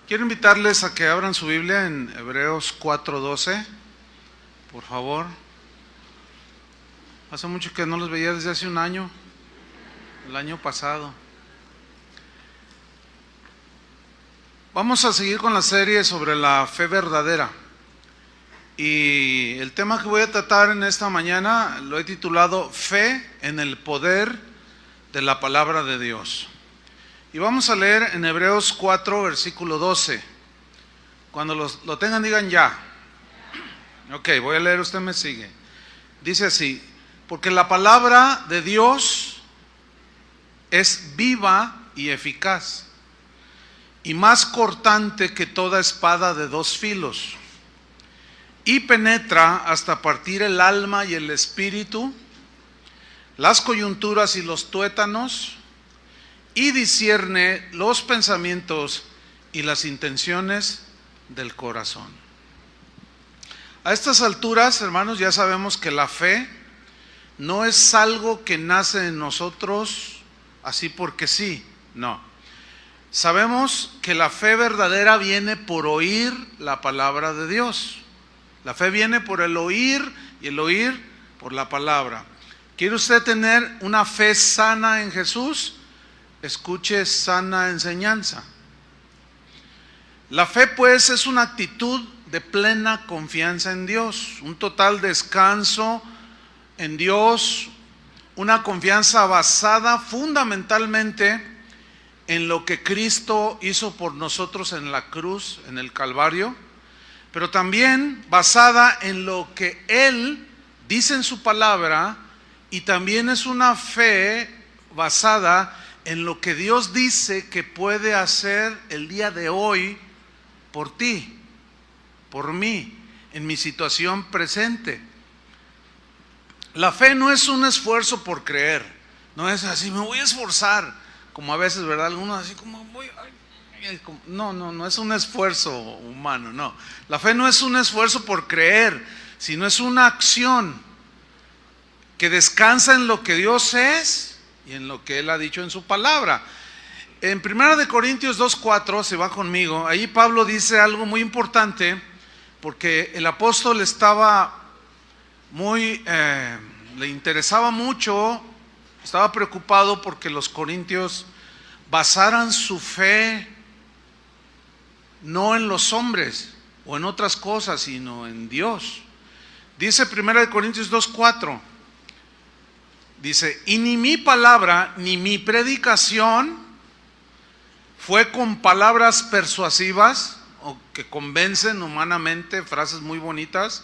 Quiero invitarles a que abran su Biblia en Hebreos 4:12, por favor. Hace mucho que no los veía, desde hace un año, el año pasado. Vamos a seguir con la serie sobre la fe verdadera. Y el tema que voy a tratar en esta mañana lo he titulado Fe en el poder de la palabra de Dios. Y vamos a leer en Hebreos 4, versículo 12. Cuando lo tengan, digan ya. Ok, voy a leer, usted me sigue. Dice así: porque la palabra de Dios es viva y eficaz, y más cortante que toda espada de dos filos, y penetra hasta partir el alma y el espíritu, las coyunturas y los tuétanos, y discierne los pensamientos y las intenciones del corazón. A estas alturas, hermanos, ya sabemos que la fe no es algo que nace en nosotros así porque sí, no. Sabemos que la fe verdadera viene por oír la palabra de Dios. La fe viene por el oír, y el oír por la palabra. ¿Quiere usted tener una fe sana en Jesús? Escuche sana enseñanza. La fe, pues, es una actitud de plena confianza en Dios, un total descanso en Dios, una confianza basada fundamentalmente en lo que Cristo hizo por nosotros en la cruz, en el Calvario, pero también basada en lo que Él dice en su palabra, y también es una fe basada en lo que Dios dice que puede hacer el día de hoy por ti, por mí, en mi situación presente. La fe no es un esfuerzo por creer, no es así, me voy a esforzar, como a veces, ¿verdad? Algunos así como no es un esfuerzo humano, no. La fe no es un esfuerzo por creer, sino es una acción que descansa en lo que Dios es y en lo que Él ha dicho en su palabra. En 1 Corintios 2:4, si va conmigo, ahí Pablo dice algo muy importante, porque el apóstol estaba le interesaba mucho, estaba preocupado porque los corintios basaran su fe no en los hombres o en otras cosas, sino en Dios. Dice 1 Corintios 2:4, dice: y ni mi palabra ni mi predicación fue con palabras persuasivas o que convencen humanamente, frases muy bonitas,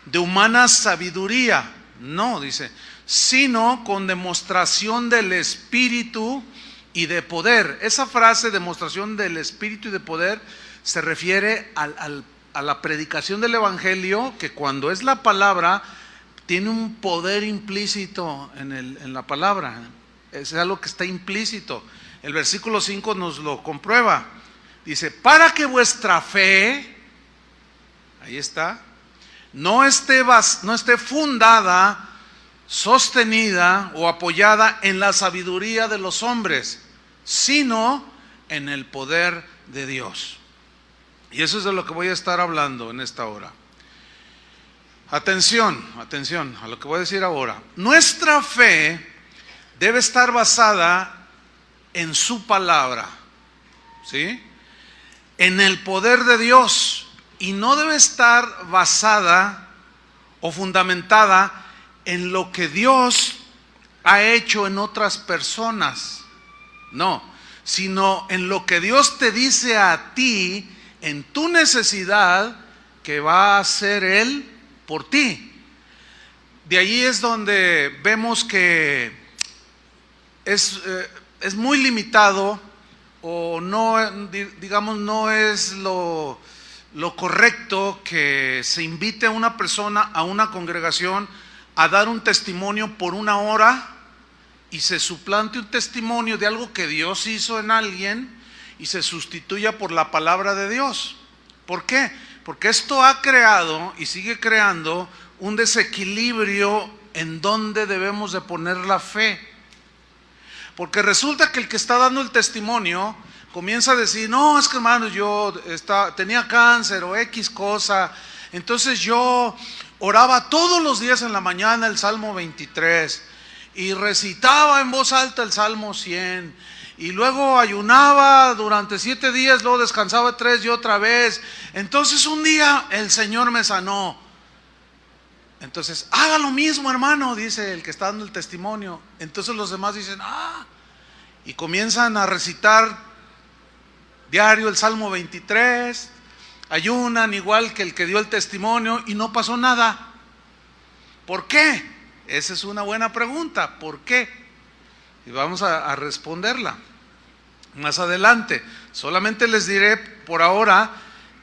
de humana sabiduría, no, dice, sino con demostración del Espíritu y de poder. Esa frase, demostración del Espíritu y de poder, se refiere a la predicación del Evangelio, que cuando es la palabra tiene un poder implícito en la palabra. Es algo que está implícito. El versículo 5 nos lo comprueba. Dice: para que vuestra fe, ahí está, no esté fundada, sostenida o apoyada en la sabiduría de los hombres, sino en el poder de Dios. Y eso es de lo que voy a estar hablando en esta hora. Atención a lo que voy a decir ahora. Nuestra fe debe estar basada en su palabra, ¿sí? En el poder de Dios, y no debe estar basada o fundamentada en lo que Dios ha hecho en otras personas, no, sino en lo que Dios te dice a ti en tu necesidad que va a hacer Él por ti. De allí es donde vemos que es muy limitado, o no, digamos, no es lo correcto que se invite a una persona, a una congregación, a dar un testimonio por una hora y se suplante un testimonio de algo que Dios hizo en alguien y se sustituya por la palabra de Dios. ¿Por qué? Porque esto ha creado y sigue creando un desequilibrio en donde debemos de poner la fe. Porque resulta que el que está dando el testimonio comienza a decir, no, es que hermano, yo tenía cáncer o X cosa, entonces yo oraba todos los días en la mañana el Salmo 23 y recitaba en voz alta el Salmo 100 y luego ayunaba durante 7 días, luego descansaba 3 y otra vez. Entonces un día el Señor me sanó. Entonces, haga lo mismo, hermano, dice el que está dando el testimonio. Entonces los demás dicen, y comienzan a recitar diario el Salmo 23, ayunan igual que el que dio el testimonio y no pasó nada. ¿Por qué? Esa es una buena pregunta. ¿Por qué? Y vamos a responderla más adelante. Solamente les diré por ahora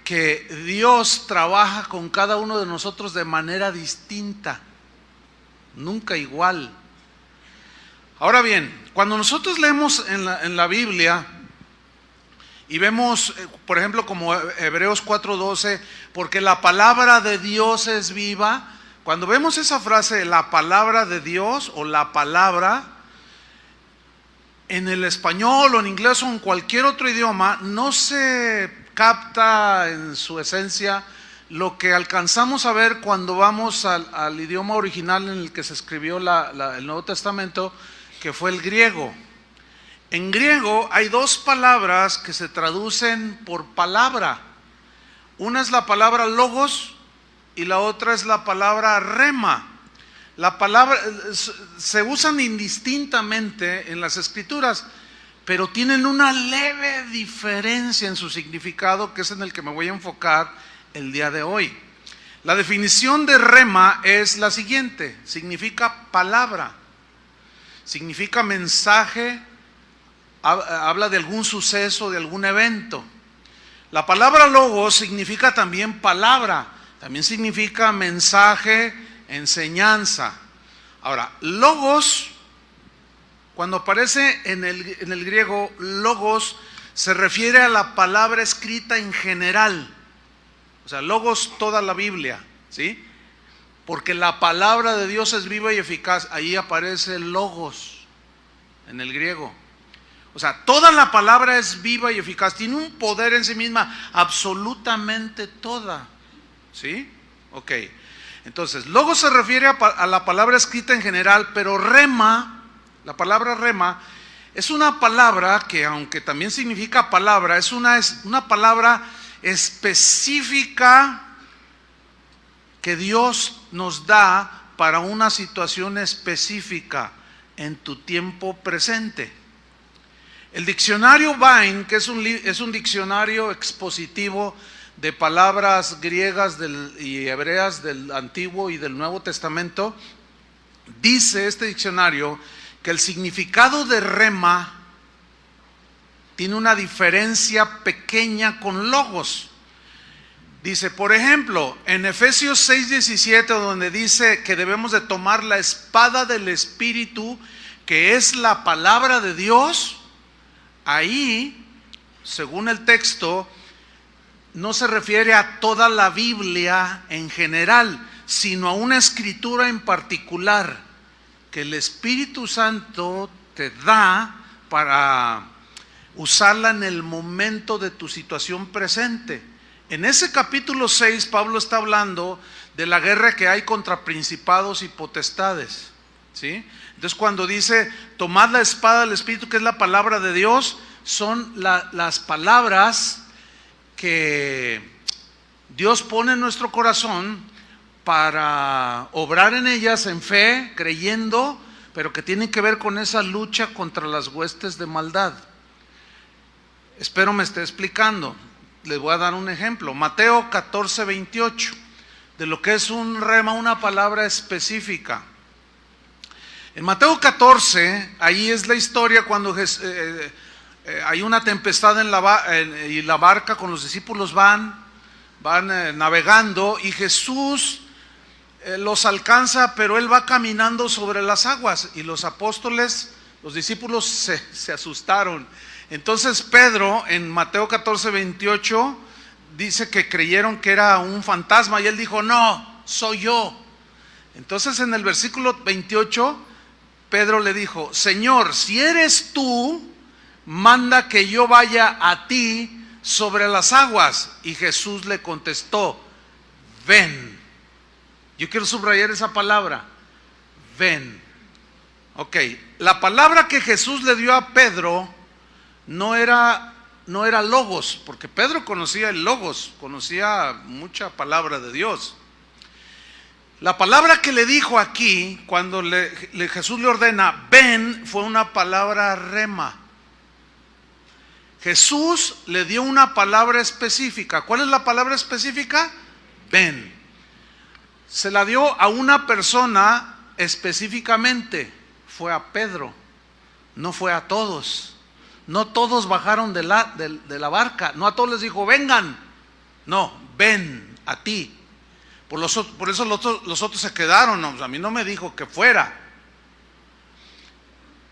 que Dios trabaja con cada uno de nosotros de manera distinta, nunca igual. Ahora bien, cuando nosotros leemos en la Biblia y vemos, por ejemplo, como Hebreos 4:12, porque la palabra de Dios es viva, cuando vemos esa frase, la palabra de Dios o la palabra, en el español o en inglés o en cualquier otro idioma, no se capta en su esencia lo que alcanzamos a ver cuando vamos al idioma original en el que se escribió el Nuevo Testamento, que fue el griego. En griego hay 2 palabras que se traducen por palabra. Una es la palabra logos y la otra es la palabra rema. La palabra se usan indistintamente en las escrituras, pero tienen una leve diferencia en su significado, que es en el que me voy a enfocar el día de hoy. La definición de rema es la siguiente: significa palabra, significa mensaje, habla de algún suceso, de algún evento. La palabra logos significa también palabra, también significa mensaje, enseñanza. Ahora, logos, cuando aparece en el griego, logos se refiere a la palabra escrita en general. O sea, logos toda la Biblia, ¿sí? Porque la palabra de Dios es viva y eficaz. Ahí aparece logos en el griego. O sea, toda la palabra es viva y eficaz. Tiene un poder en sí misma, absolutamente toda. ¿Sí? Ok. Entonces, logos se refiere a la palabra escrita en general, pero rema, la palabra rema, es una palabra que, aunque también significa palabra, es una palabra específica que Dios nos da para una situación específica en tu tiempo presente. El diccionario Vine, que es un diccionario expositivo de palabras griegas y hebreas del Antiguo y del Nuevo Testamento, dice este diccionario que el significado de rema tiene una diferencia pequeña con logos. Dice, por ejemplo, en Efesios 6:17, donde dice que debemos de tomar la espada del Espíritu, que es la palabra de Dios, ahí, según el texto, no se refiere a toda la Biblia en general, sino a una escritura en particular que el Espíritu Santo te da para usarla en el momento de tu situación presente. En ese capítulo 6, Pablo está hablando de la guerra que hay contra principados y potestades, ¿sí? Entonces, cuando dice, tomad la espada del Espíritu, que es la palabra de Dios, son las palabras que Dios pone en nuestro corazón para obrar en ellas en fe, creyendo, pero que tienen que ver con esa lucha contra las huestes de maldad. Espero me esté explicando. Les voy a dar un ejemplo. Mateo 14:28, de lo que es un rema, una palabra específica. En Mateo 14, ahí es la historia cuando hay una tempestad y la barca con los discípulos van navegando y Jesús los alcanza, pero él va caminando sobre las aguas y los apóstoles, los discípulos se asustaron. Entonces Pedro en Mateo 14:28 dice que creyeron que era un fantasma y él dijo, no, soy yo. Entonces en el versículo 28 Pedro le dijo, Señor, si eres tú, manda que yo vaya a ti sobre las aguas. Y Jesús le contestó, ven. Yo quiero subrayar esa palabra, ven. Ok, la palabra que Jesús le dio a Pedro no era logos, porque Pedro conocía el logos, conocía mucha palabra de Dios. La palabra que le dijo aquí, cuando Jesús le ordena, ven, fue una palabra rema. Jesús le dio una palabra específica. ¿Cuál es la palabra específica? Ven. Se la dio a una persona específicamente. Fue a Pedro, no fue a todos. No todos bajaron de la barca. No a todos les dijo, vengan. No, ven a ti. Por eso los otros se quedaron. No, a mí no me dijo que fuera.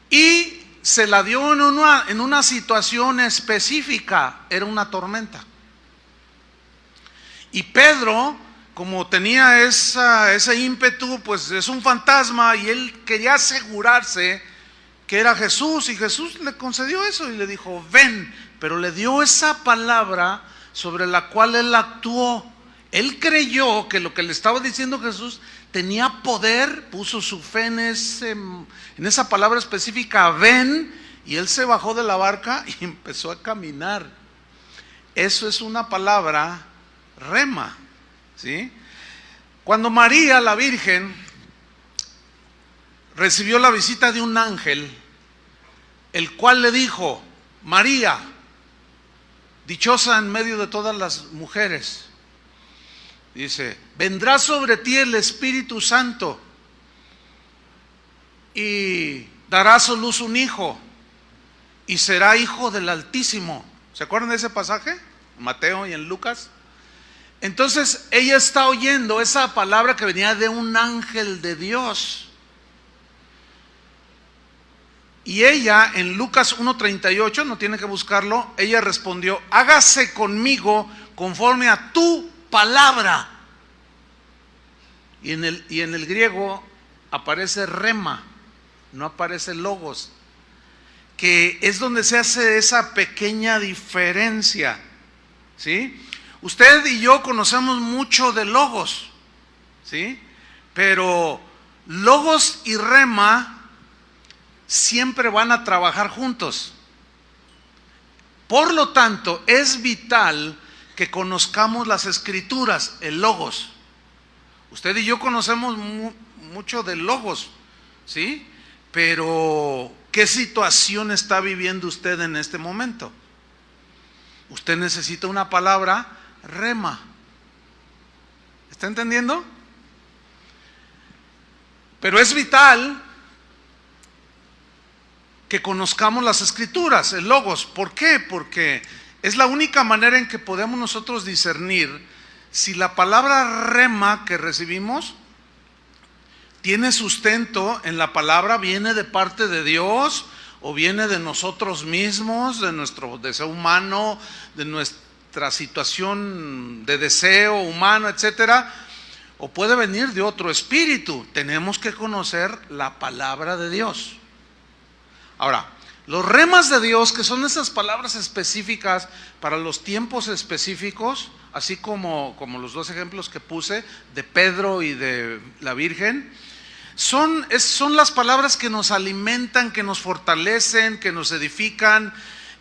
Y se la dio en una situación específica. Era una tormenta. Y Pedro, como tenía ese ímpetu, pues es un fantasma, y él quería asegurarse que era Jesús, y Jesús le concedió eso y le dijo, ven, pero le dio esa palabra sobre la cual él actuó. Él creyó que lo que le estaba diciendo Jesús tenía poder, puso su fe en esa palabra específica, ven, y él se bajó de la barca y empezó a caminar. Eso es una palabra rema, ¿sí? Cuando María, la Virgen, recibió la visita de un ángel, el cual le dijo, María, dichosa en medio de todas las mujeres, dice, vendrá sobre ti el Espíritu Santo y darás a luz un hijo y será hijo del Altísimo. ¿Se acuerdan de ese pasaje? En Mateo y en Lucas. Entonces ella está oyendo esa palabra que venía de un ángel de Dios. Y ella en Lucas 1:38, no tiene que buscarlo, ella respondió, hágase conmigo conforme a tu palabra. Y en el griego aparece rema, no aparece logos, que es donde se hace esa pequeña diferencia, ¿sí? Usted y yo conocemos mucho de logos, ¿sí? Pero logos y rema siempre van a trabajar juntos. Por lo tanto, es vital que conozcamos las escrituras, el logos. Usted y yo conocemos mucho de logos, ¿sí? Pero ¿qué situación está viviendo usted en este momento? Usted necesita una palabra rema. ¿Está entendiendo? Pero es vital que conozcamos las escrituras, el logos. ¿Por qué? Porque es la única manera en que podemos nosotros discernir si la palabra rema que recibimos tiene sustento en la palabra, viene de parte de Dios o viene de nosotros mismos, de nuestro deseo humano, de nuestra situación de deseo humano, etcétera, o puede venir de otro espíritu. Tenemos que conocer la palabra de Dios. Ahora, los remas de Dios, que son esas palabras específicas para los tiempos específicos, así como los dos ejemplos que puse de Pedro y de la Virgen, son las palabras que nos alimentan, que nos fortalecen, que nos edifican,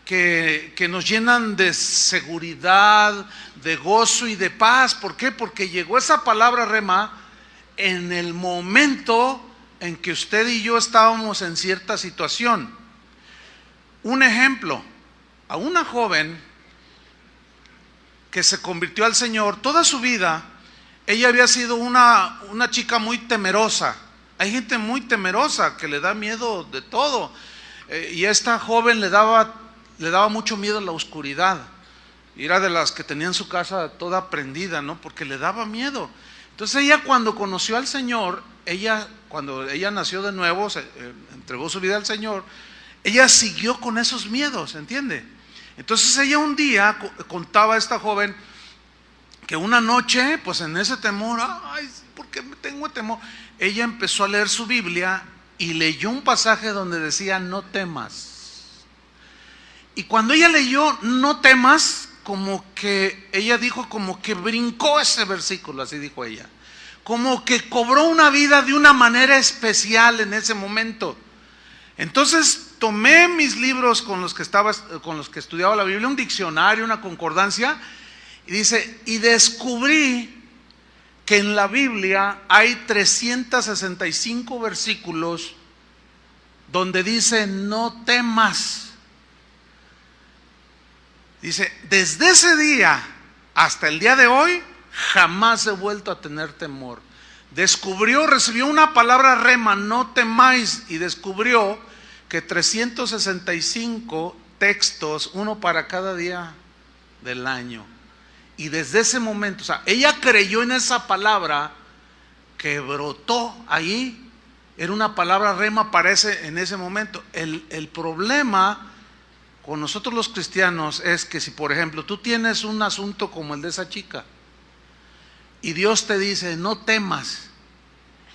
que nos llenan de seguridad, de gozo y de paz. ¿Por qué? Porque llegó esa palabra rema en el momento en que usted y yo estábamos en cierta situación. Un ejemplo, a una joven que se convirtió al Señor, toda su vida, ella había sido una chica muy temerosa. Hay gente muy temerosa que le da miedo de todo. Y a esta joven le daba mucho miedo la oscuridad. Y era de las que tenían su casa toda prendida, ¿no? Porque le daba miedo. Entonces ella, cuando conoció al Señor, cuando ella nació de nuevo, entregó su vida al Señor, ella siguió con esos miedos, ¿entiende? Entonces ella un día contaba a esta joven que una noche, pues en ese temor, ay, ¿por qué me tengo temor? Ella empezó a leer su Biblia y leyó un pasaje donde decía, no temas. Y cuando ella leyó no temas, como que ella dijo, como que brincó ese versículo, así dijo ella, como que cobró una vida de una manera especial en ese momento. Entonces tomé mis libros con los que estudiaba la Biblia, un diccionario, una concordancia, y dice, y descubrí que en la Biblia hay 365 versículos donde dice no temas. Dice, desde ese día hasta el día de hoy jamás he vuelto a tener temor. Recibió una palabra rema, no temáis, y descubrió que 365 textos, uno para cada día del año. Y desde ese momento, o sea, ella creyó en esa palabra que brotó ahí, era una palabra rema para en ese momento. El problema con nosotros los cristianos es que si, por ejemplo, tú tienes un asunto como el de esa chica, y Dios te dice, no temas,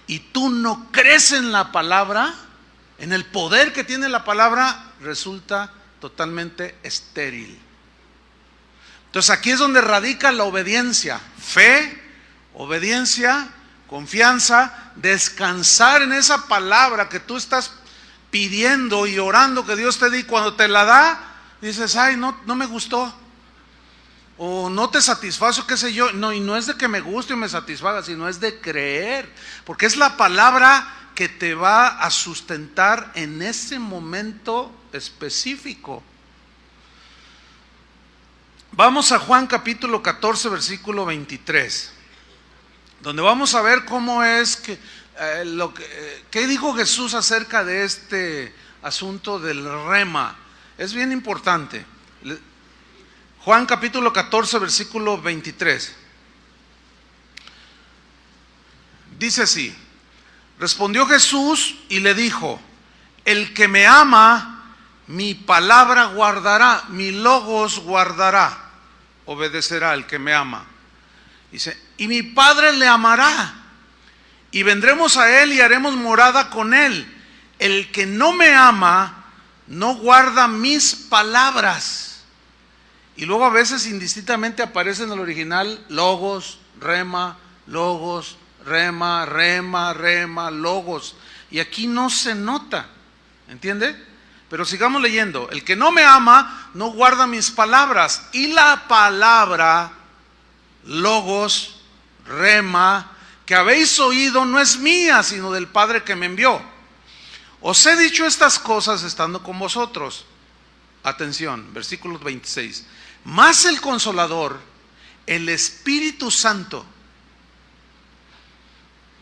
y tú no crees en la palabra, en el poder que tiene la palabra, resulta totalmente estéril. Entonces aquí es donde radica la obediencia, fe, obediencia, confianza, descansar en esa palabra que tú estás pidiendo y orando que Dios te dé, y cuando te la da, dices, ay, no me gustó, o no te satisfazo, qué sé yo. No, y no es de que me guste o me satisfaga, sino es de creer, porque es la palabra que te va a sustentar en ese momento específico. Vamos a Juan capítulo 14, versículo 23, donde vamos a ver cómo es que ¿qué dijo Jesús acerca de este asunto del rema? Es bien importante. Juan capítulo 14, versículo 23. Dice así: respondió Jesús y le dijo, el que me ama, mi palabra guardará, mi logos guardará, obedecerá el que me ama. Dice, y mi Padre le amará, y vendremos a él y haremos morada con él. El que no me ama, no guarda mis palabras. Y luego a veces indistintamente aparece en el original logos, rema, logos, rema, rema, rema, logos. Y aquí no se nota, ¿entiende? Pero sigamos leyendo. El que no me ama, no guarda mis palabras. Y la palabra, logos, rema, que habéis oído no es mía, sino del Padre que me envió. Os he dicho estas cosas estando con vosotros. Atención, versículo 26. Mas el Consolador, el Espíritu Santo.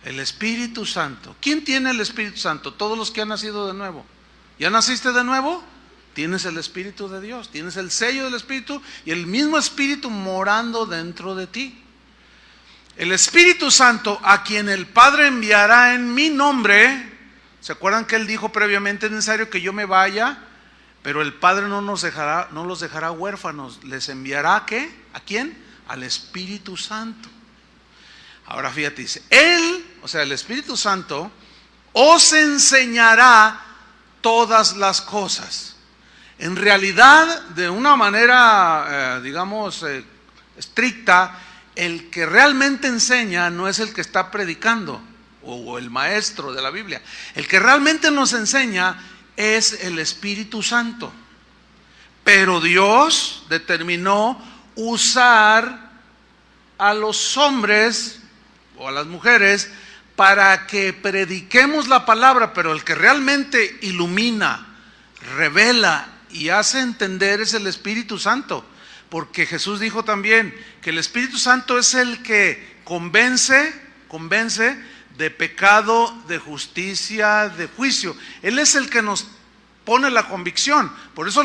El Espíritu Santo. ¿Quién tiene el Espíritu Santo? Todos los que han nacido de nuevo. ¿Ya naciste de nuevo? Tienes el Espíritu de Dios, tienes el sello del Espíritu y el mismo Espíritu morando dentro de ti. El Espíritu Santo, a quien el Padre enviará en mi nombre. ¿Se acuerdan que Él dijo previamente, es necesario que yo me vaya? Pero el Padre no los dejará huérfanos. ¿Les enviará qué? ¿A quién? Al Espíritu Santo. Ahora fíjate, dice, Él, o sea el Espíritu Santo, os enseñará todas las cosas. En realidad, de una manera, estricta, el que realmente enseña no es el que está predicando o el maestro de la Biblia. El que realmente nos enseña es el Espíritu Santo. Pero Dios determinó usar a los hombres o a las mujeres para que prediquemos la palabra, pero el que realmente ilumina, revela y hace entender es el Espíritu Santo. Porque Jesús dijo también que el Espíritu Santo es el que convence de pecado, de justicia, de juicio. Él es el que nos pone la convicción. Por eso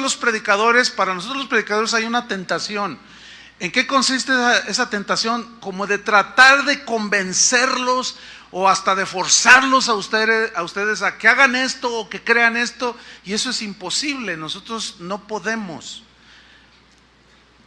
para nosotros los predicadores hay una tentación. ¿En qué consiste esa tentación? Como de tratar de convencerlos o hasta de forzarlos a ustedes a que hagan esto o que crean esto, y eso es imposible. Nosotros no podemos.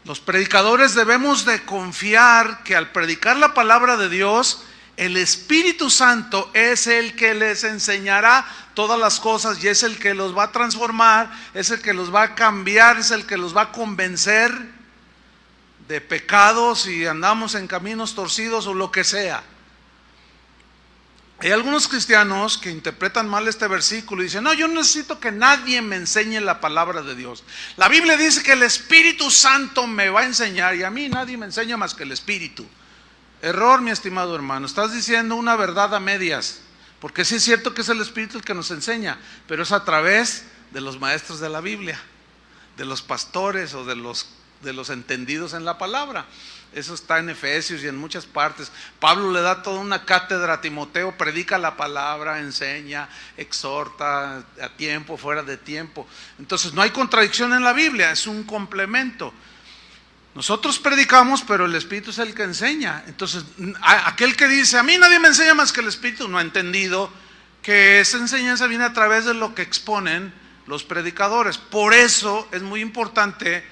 Los predicadores debemos de confiar que al predicar la palabra de Dios, El Espíritu Santo es el que les enseñará todas las cosas y es el que los va a transformar, es el que los va a cambiar, es el que los va a convencer de pecados si andamos en caminos torcidos o lo que sea. Hay algunos cristianos que interpretan mal este versículo y dicen: no, yo no necesito que nadie me enseñe la palabra de Dios. La Biblia dice que el Espíritu Santo me va a enseñar y a mí nadie me enseña más que el Espíritu. Error, mi estimado hermano, estás diciendo una verdad a medias, porque sí es cierto que es el Espíritu el que nos enseña, pero es a través de los maestros de la Biblia, de los pastores o de los entendidos en la palabra. Eso está en Efesios y en muchas partes. Pablo le da toda una cátedra a Timoteo, predica la palabra, enseña, exhorta a tiempo, fuera de tiempo. Entonces no hay contradicción en la Biblia, es un complemento. Nosotros predicamos, pero el Espíritu es el que enseña. Entonces, aquel que dice: a mí nadie me enseña más que el Espíritu, no ha entendido que esa enseñanza viene a través de lo que exponen los predicadores. Por eso es muy importante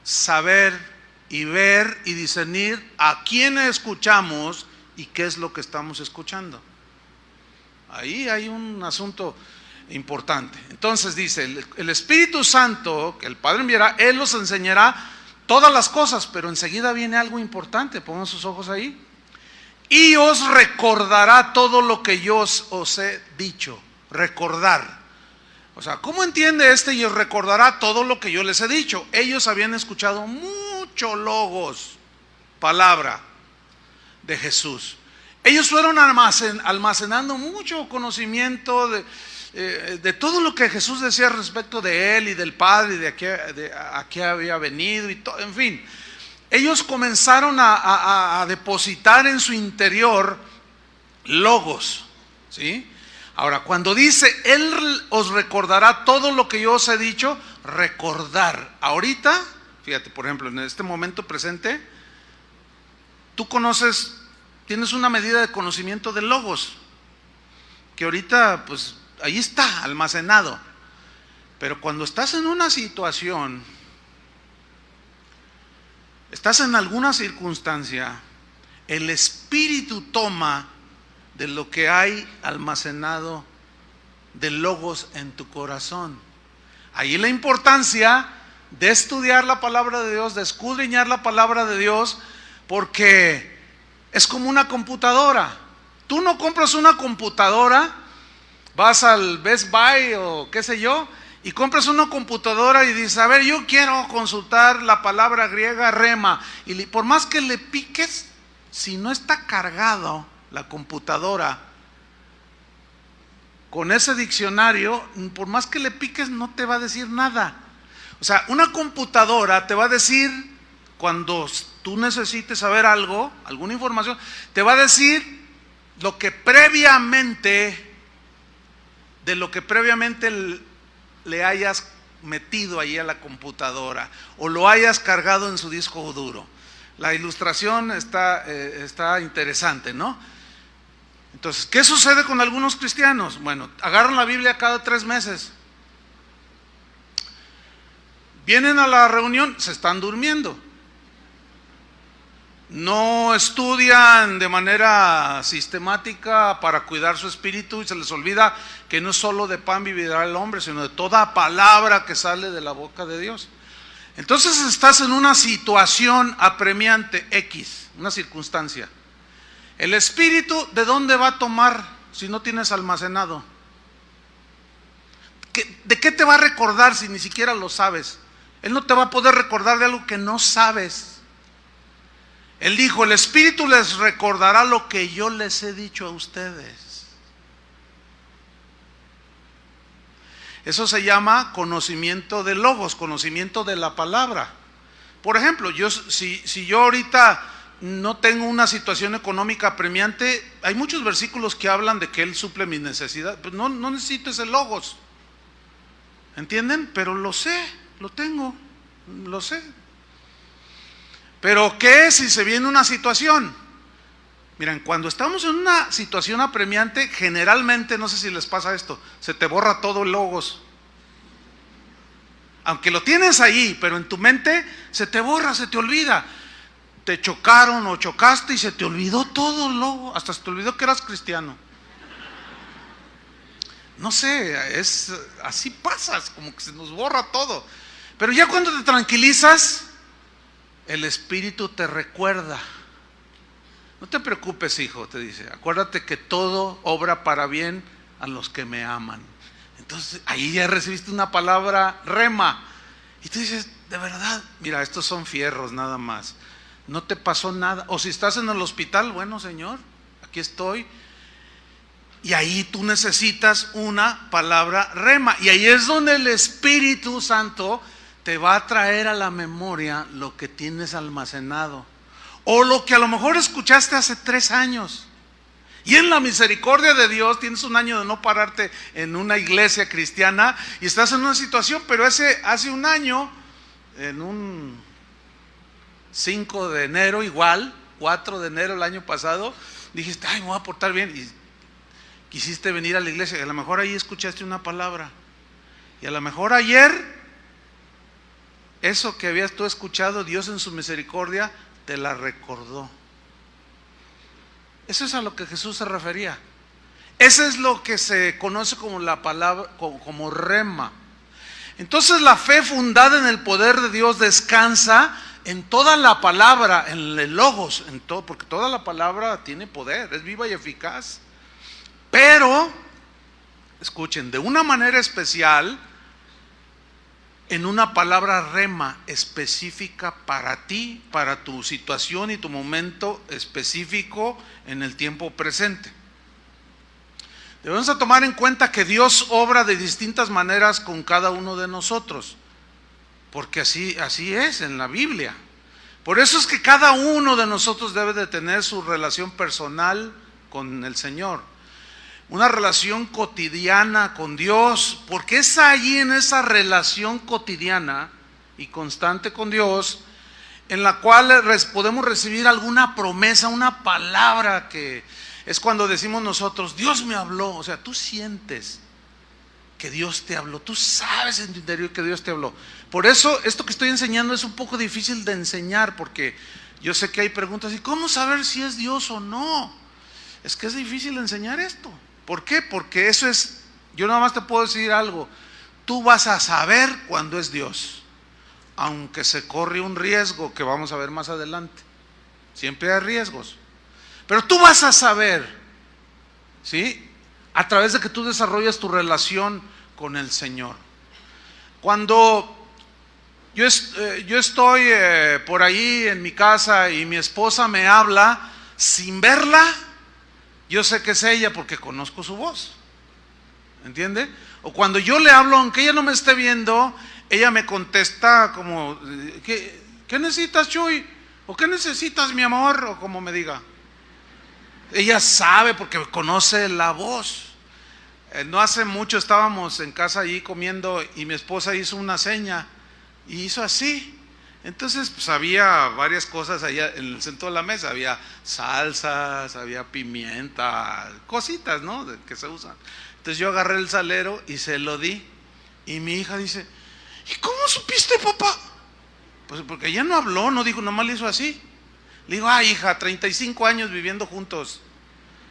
saber y ver y discernir a quién escuchamos y qué es lo que estamos escuchando. Ahí hay un asunto importante. Entonces dice: el Espíritu Santo que el Padre enviará, Él los enseñará todas las cosas. Pero enseguida viene algo importante, pongan sus ojos ahí. Y os recordará todo lo que yo os he dicho. Recordar. O sea, ¿cómo entiende este? Y os recordará todo lo que yo les he dicho. Ellos habían escuchado mucho logos, palabra de Jesús. Ellos fueron almacenando mucho conocimiento de todo lo que Jesús decía respecto de Él y del Padre y de a qué había venido y todo, en fin. Ellos comenzaron a depositar en su interior logos, ¿sí? Ahora, cuando dice: Él os recordará todo lo que yo os he dicho, recordar. Ahorita, fíjate, por ejemplo, en este momento presente, tú conoces, tienes una medida de conocimiento de logos, que ahorita, pues, ahí está, almacenado. Pero cuando estás en una situación, estás en alguna circunstancia, el Espíritu toma de lo que hay almacenado de logos en tu corazón. Ahí la importancia de estudiar la palabra de Dios, de escudriñar la palabra de Dios, porque es como una computadora. Tú no compras una computadora, vas al Best Buy o qué sé yo, y compras una computadora y dices: a ver, yo quiero consultar la palabra griega rema, y por más que le piques, si no está cargado la computadora con ese diccionario, por más que le piques, no te va a decir nada. O sea, una computadora te va a decir, cuando tú necesites saber algo, alguna información, te va a decir lo que previamente le hayas metido ahí a la computadora o lo hayas cargado en su disco duro. La ilustración está interesante, ¿no? Entonces, ¿qué sucede con algunos cristianos? Bueno, agarran la Biblia cada 3 meses. Vienen a la reunión, se están durmiendo. No estudian de manera sistemática para cuidar su espíritu y se les olvida que no solo de pan vivirá el hombre, sino de toda palabra que sale de la boca de Dios. Entonces estás en una situación apremiante X, una circunstancia. El Espíritu, ¿de dónde va a tomar si no tienes almacenado? ¿De qué te va a recordar si ni siquiera lo sabes? Él no te va a poder recordar de algo que no sabes. Él dijo: el Espíritu les recordará lo que yo les he dicho a ustedes. Eso se llama conocimiento de logos, conocimiento de la palabra. Por ejemplo, si yo ahorita no tengo una situación económica apremiante, hay muchos versículos que hablan de que Él suple mis necesidades. Pues no necesito ese logos, ¿entienden? Pero lo sé, lo tengo, lo sé. Pero ¿qué si se viene una situación? Miren, cuando estamos en una situación apremiante, generalmente, no sé si les pasa esto, se te borra todo el logos. Aunque lo tienes ahí, pero en tu mente se te borra, se te olvida. te chocaron o chocaste y se te olvidó todo, luego, hasta se te olvidó que eras cristiano. No sé, así pasas, como que se nos borra todo. Pero ya cuando te tranquilizas, el Espíritu te recuerda. No te preocupes, hijo, te dice, acuérdate que todo obra para bien a los que me aman. Entonces ahí ya recibiste una palabra rema. Y tú dices, de verdad, mira, estos son fierros nada más. No te pasó nada. O si estás en el hospital, bueno, Señor, aquí estoy. Y ahí tú necesitas una palabra rema. Y ahí es donde el Espíritu Santo te va a traer a la memoria lo que tienes almacenado. O lo que a lo mejor escuchaste hace 3 años. Y en la misericordia de Dios tienes un año de no pararte en una iglesia cristiana y estás en una situación, pero hace un año, en un 5 de enero igual, 4 de enero el año pasado, dijiste, ay, me voy a portar bien, y quisiste venir a la iglesia, y a lo mejor ahí escuchaste una palabra, y a lo mejor ayer, eso que habías tú escuchado, Dios en su misericordia te la recordó. Eso es a lo que Jesús se refería. Eso es lo que se conoce como la palabra, como rema. Entonces la fe fundada en el poder de Dios descansa en toda la palabra, en el logos, en todo, porque toda la palabra tiene poder, es viva y eficaz. Pero, escuchen, de una manera especial, en una palabra rema específica para ti, para tu situación y tu momento específico en el tiempo presente. Debemos tomar en cuenta que Dios obra de distintas maneras con cada uno de nosotros, porque así es en la Biblia. Por eso es que cada uno de nosotros debe de tener su relación personal con el Señor. Una relación cotidiana con Dios, porque es allí en esa relación cotidiana y constante con Dios en la cual podemos recibir alguna promesa, una palabra, que es cuando decimos nosotros, Dios me habló. O sea, tú sientes que Dios te habló, tú sabes en tu interior que Dios te habló. Por eso esto que estoy enseñando es un poco difícil de enseñar, porque yo sé que hay preguntas, ¿y cómo saber si es Dios o no? Es que es difícil enseñar esto. ¿Por qué? Porque eso es, yo nada más te puedo decir algo, tú vas a saber cuándo es Dios, aunque se corre un riesgo que vamos a ver más adelante. Siempre hay riesgos, pero tú vas a saber, ¿sí? A través de que tú desarrollas tu relación con el Señor. Cuando yo estoy por ahí en mi casa y mi esposa me habla sin verla, yo sé que es ella porque conozco su voz, ¿entiende? O cuando yo le hablo, aunque ella no me esté viendo, ella me contesta como, ¿qué necesitas, Chuy? ¿O qué necesitas, mi amor? O como me diga. Ella sabe porque conoce la voz. No hace mucho estábamos en casa allí comiendo y mi esposa hizo una seña y hizo así. Entonces pues había varias cosas allá en el centro de la mesa, había salsas, había pimienta, cositas, ¿no? Que se usan. Entonces yo agarré el salero y se lo di y mi hija dice, ¿y cómo supiste, papá? Pues porque ella no habló, no dijo, nomás le hizo así. Le digo, ay, hija, 35 años viviendo juntos,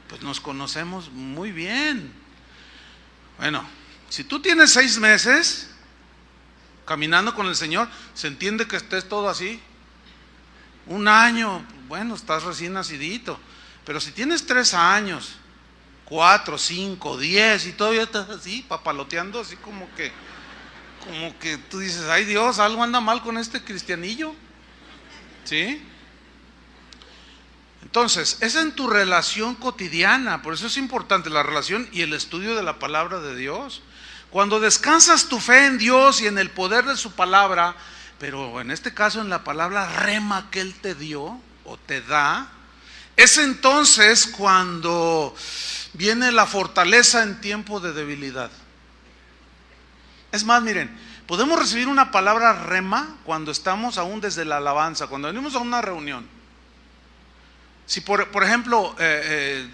pues nos conocemos muy bien. Bueno, si tú tienes 6 meses caminando con el Señor, se entiende que estés todo así. 1 año, bueno, estás recién nacidito. Pero si tienes 3 años, 4, 5, 10 y todavía estás así, papaloteando, así como que tú dices, ay Dios, algo anda mal con este cristianillo, ¿sí? Entonces, es en tu relación cotidiana, por eso es importante la relación y el estudio de la palabra de Dios. Cuando descansas tu fe en Dios y en el poder de su palabra, pero en este caso en la palabra rema que Él te dio o te da, es entonces cuando viene la fortaleza en tiempo de debilidad. Es más, miren, podemos recibir una palabra rema cuando estamos aún desde la alabanza, cuando venimos a una reunión. Si por ejemplo,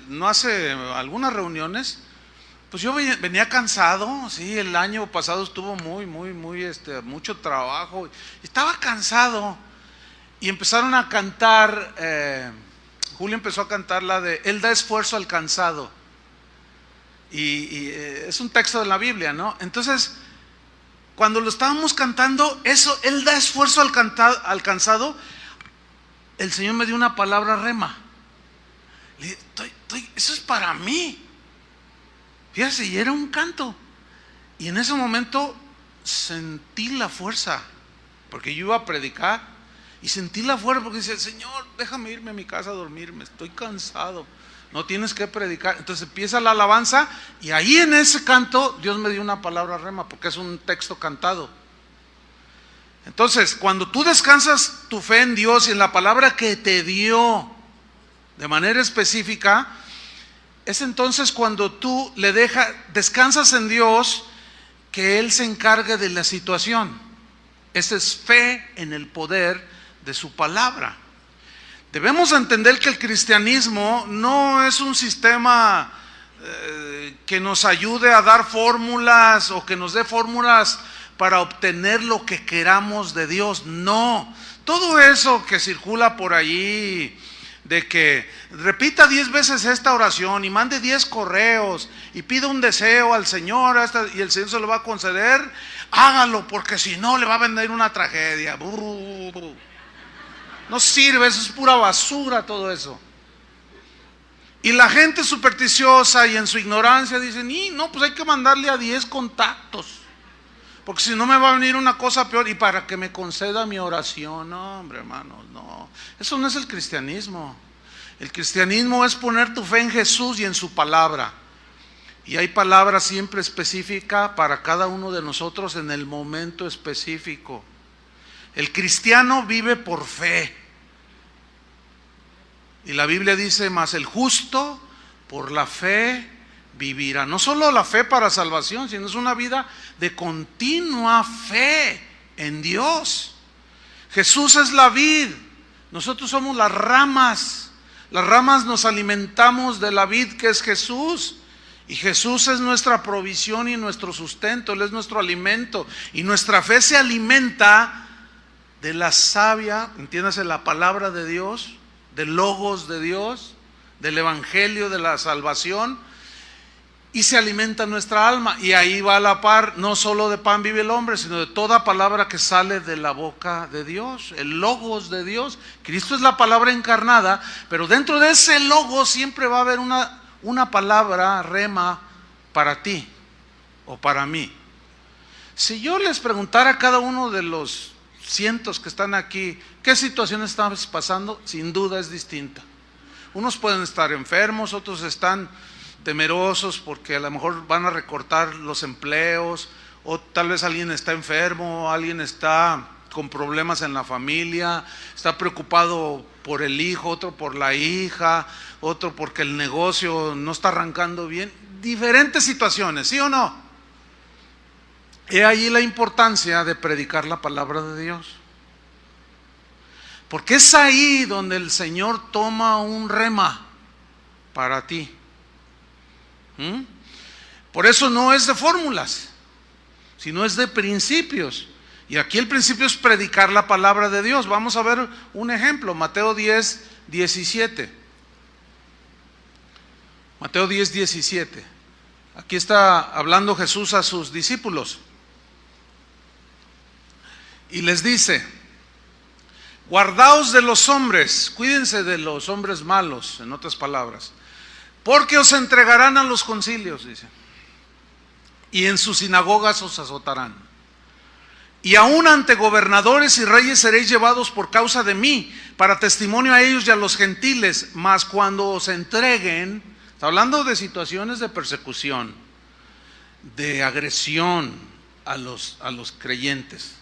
no hace algunas reuniones, pues yo venía cansado, sí, el año pasado estuvo mucho trabajo, estaba cansado y empezaron a cantar, Julio empezó a cantar la de Él da esfuerzo al cansado. Y es un texto de la Biblia, ¿no? Entonces, cuando lo estábamos cantando, eso, Él da esfuerzo al cansado, el Señor me dio una palabra rema. Le dije, eso es para mí. Fíjate, y era un canto. Y en ese momento sentí la fuerza, porque yo iba a predicar, y sentí la fuerza porque decía, Señor, déjame irme a mi casa a dormirme, estoy cansado. No tienes que predicar. Entonces empieza la alabanza, y ahí en ese canto Dios me dio una palabra rema, porque es un texto cantado. Entonces, cuando tú descansas tu fe en Dios y en la palabra que te dio de manera específica, es entonces cuando tú descansas en Dios, que Él se encargue de la situación. Esa es fe en el poder de su palabra. Debemos entender que el cristianismo no es un sistema que nos ayude a dar fórmulas o que nos dé fórmulas para obtener lo que queramos de Dios. No, todo eso que circula por allí, de que repita 10 veces esta oración y mande 10 correos y pida un deseo al Señor y el Señor se lo va a conceder, hágalo, porque si no le va a venir una tragedia. No sirve, eso es pura basura todo eso. Y la gente supersticiosa y en su ignorancia dicen, no, pues hay que mandarle a 10 contactos, porque si no me va a venir una cosa peor, y para que me conceda mi oración. No, hombre, hermanos, no. Eso no es el cristianismo. El cristianismo es poner tu fe en Jesús y en su palabra. Y hay palabra siempre específica para cada uno de nosotros en el momento específico. El cristiano vive por fe. Y la Biblia dice, mas el justo por la fe vivirá. No solo la fe para salvación, sino es una vida de continua fe en Dios. Jesús es la vid, nosotros somos las ramas. Las ramas nos alimentamos de la vid que es Jesús. Y Jesús es nuestra provisión y nuestro sustento, Él es nuestro alimento. Y nuestra fe se alimenta de la savia, entiéndase, la palabra de Dios, del logos de Dios, del evangelio de la salvación, y se alimenta nuestra alma. Y ahí va a la par, no solo de pan vive el hombre, sino de toda palabra que sale de la boca de Dios, el logos de Dios. Cristo es la palabra encarnada, pero dentro de ese logos siempre va a haber una palabra rema para ti o para mí. Si yo les preguntara a cada uno de los cientos que están aquí, ¿qué situación estamos pasando? Sin duda es distinta. Unos pueden estar enfermos, otros están temerosos porque a lo mejor van a recortar los empleos, o tal vez alguien está enfermo, alguien está con problemas en la familia, está preocupado por el hijo, otro por la hija, otro porque el negocio no está arrancando bien. Diferentes situaciones, ¿sí o no? He ahí la importancia de predicar la palabra de Dios, porque es ahí donde el Señor toma un rema para ti. Por eso no es de fórmulas, sino es de principios. Y aquí el principio es predicar la palabra de Dios. Vamos a ver un ejemplo, Mateo 10, 17. Mateo 10, 17. Aquí está hablando Jesús a sus discípulos. Y les dice, guardaos de los hombres, cuídense de los hombres malos, en otras palabras, porque os entregarán a los concilios, dice, y en sus sinagogas os azotarán. Y aún ante gobernadores y reyes seréis llevados por causa de mí, para testimonio a ellos y a los gentiles. Mas cuando os entreguen, está hablando de situaciones de persecución, de agresión a los creyentes.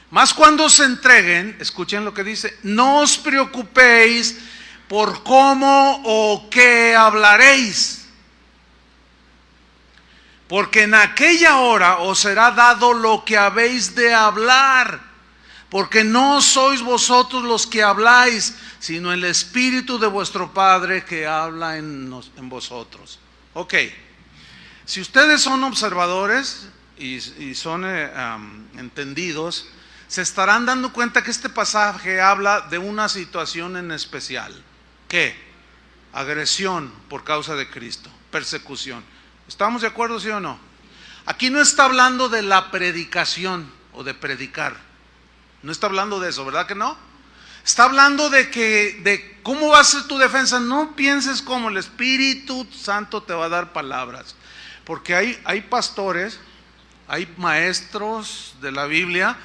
Mas cuando os entreguen, escuchen lo que dice, no os preocupéis por cómo o qué hablaréis, porque en aquella hora os será dado lo que habéis de hablar, porque no sois vosotros los que habláis, sino el Espíritu de vuestro Padre que habla en vosotros. Ok, si ustedes son observadores y son entendidos, se estarán dando cuenta que este pasaje habla de una situación en especial. ¿Qué? Agresión por causa de Cristo, persecución. ¿Estamos de acuerdo, sí o no? Aquí no está hablando de la predicación o de predicar. No está hablando de eso, ¿verdad que no? Está hablando de cómo va a ser tu defensa. No pienses como el Espíritu Santo te va a dar palabras. Porque hay pastores, hay maestros de la Biblia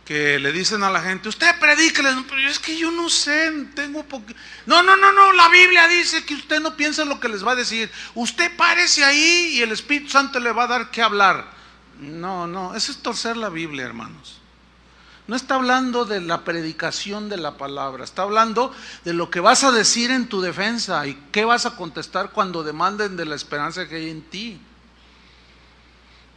que le dicen a la gente, usted predíqueles, pero es que yo no sé, tengo No, la Biblia dice que usted no piensa lo que les va a decir. Usted párese ahí y el Espíritu Santo le va a dar que hablar. No, eso es torcer la Biblia, hermanos. No está hablando de la predicación de la palabra, está hablando de lo que vas a decir en tu defensa y qué vas a contestar cuando demanden de la esperanza que hay en ti.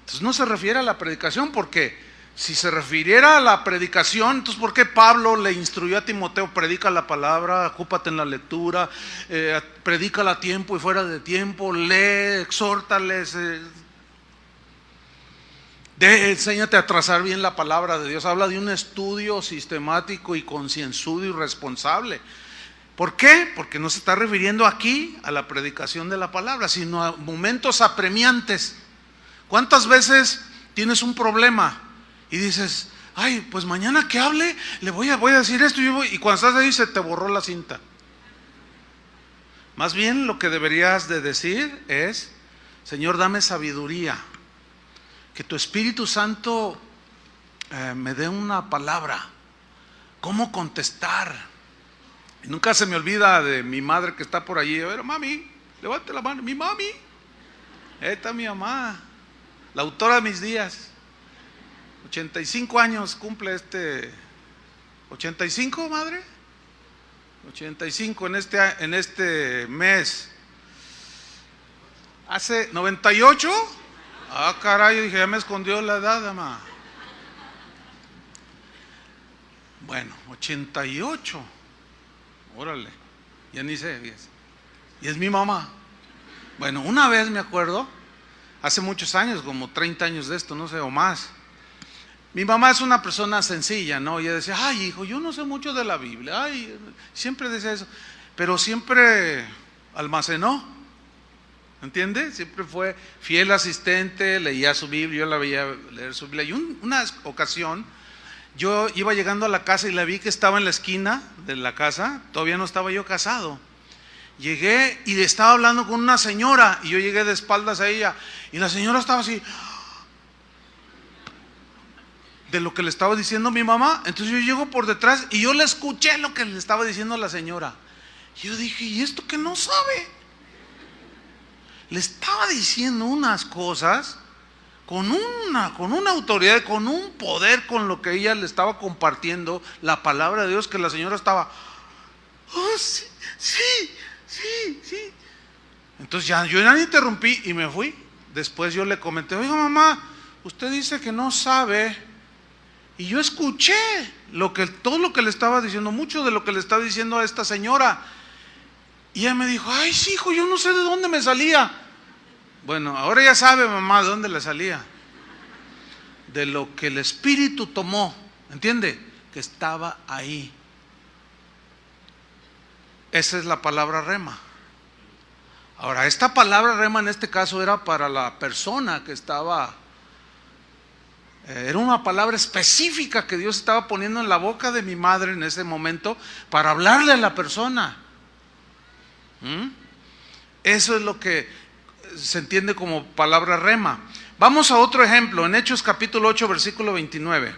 Entonces no se refiere a la predicación, porque si se refiriera a la predicación, entonces ¿por qué Pablo le instruyó a Timoteo? Predica la palabra, ocúpate en la lectura, predícala a tiempo y fuera de tiempo, lee, exhórtales, enséñate a trazar bien la palabra de Dios. Habla de un estudio sistemático y concienzudo y responsable. ¿Por qué? Porque no se está refiriendo aquí a la predicación de la palabra, sino a momentos apremiantes. ¿Cuántas veces tienes un problema y dices, ay, pues mañana que hable, le voy a decir esto, y cuando estás ahí se te borró la cinta? Más bien lo que deberías de decir es, Señor, dame sabiduría, que tu Espíritu Santo me dé una palabra, cómo contestar. Y nunca se me olvida de mi madre que está por allí. A ver, mami, levante la mano. Mi mami, esta es mi mamá, la autora de mis días. 85 años cumple 85, madre. 85 en este mes. Hace 98. Ah, caray, dije, ya me escondió la edad, mamá. Bueno, 88. Órale, ya ni sé. Y es mi mamá. Bueno, una vez me acuerdo, hace muchos años, como 30 años de esto, no sé, o más. Mi mamá es una persona sencilla, ¿no? Y ella decía, ay, hijo, yo no sé mucho de la Biblia. Ay, siempre decía eso. Pero siempre almacenó, ¿entiende? Siempre fue fiel asistente, leía su Biblia, yo la veía leer su Biblia. Y una ocasión, yo iba llegando a la casa y la vi que estaba en la esquina de la casa. Todavía no estaba yo casado. Llegué y estaba hablando con una señora, y yo llegué de espaldas a ella, y la señora estaba así, de lo que le estaba diciendo mi mamá. Entonces yo llego por detrás y yo le escuché lo que le estaba diciendo la señora. Y yo dije, ¿y esto que no sabe? Le estaba diciendo unas cosas con una autoridad, con un poder, con lo que ella le estaba compartiendo la palabra de Dios, que la señora estaba, oh, sí. Entonces yo ya le interrumpí y me fui. Después yo le comenté, oiga, mamá, usted dice que no sabe. Y yo escuché todo lo que le estaba diciendo, mucho de lo que le estaba diciendo a esta señora. Y ella me dijo, ay, sí, hijo, yo no sé de dónde me salía. Bueno, ahora ya sabe, mamá, de dónde le salía. De lo que el Espíritu tomó, ¿entiende? Que estaba ahí. Esa es la palabra rema. Ahora, esta palabra rema en este caso era para la persona que estaba... Era una palabra específica que Dios estaba poniendo en la boca de mi madre en ese momento para hablarle a la persona. Eso es lo que se entiende como palabra rema. Vamos a otro ejemplo, en Hechos capítulo 8, versículo 29.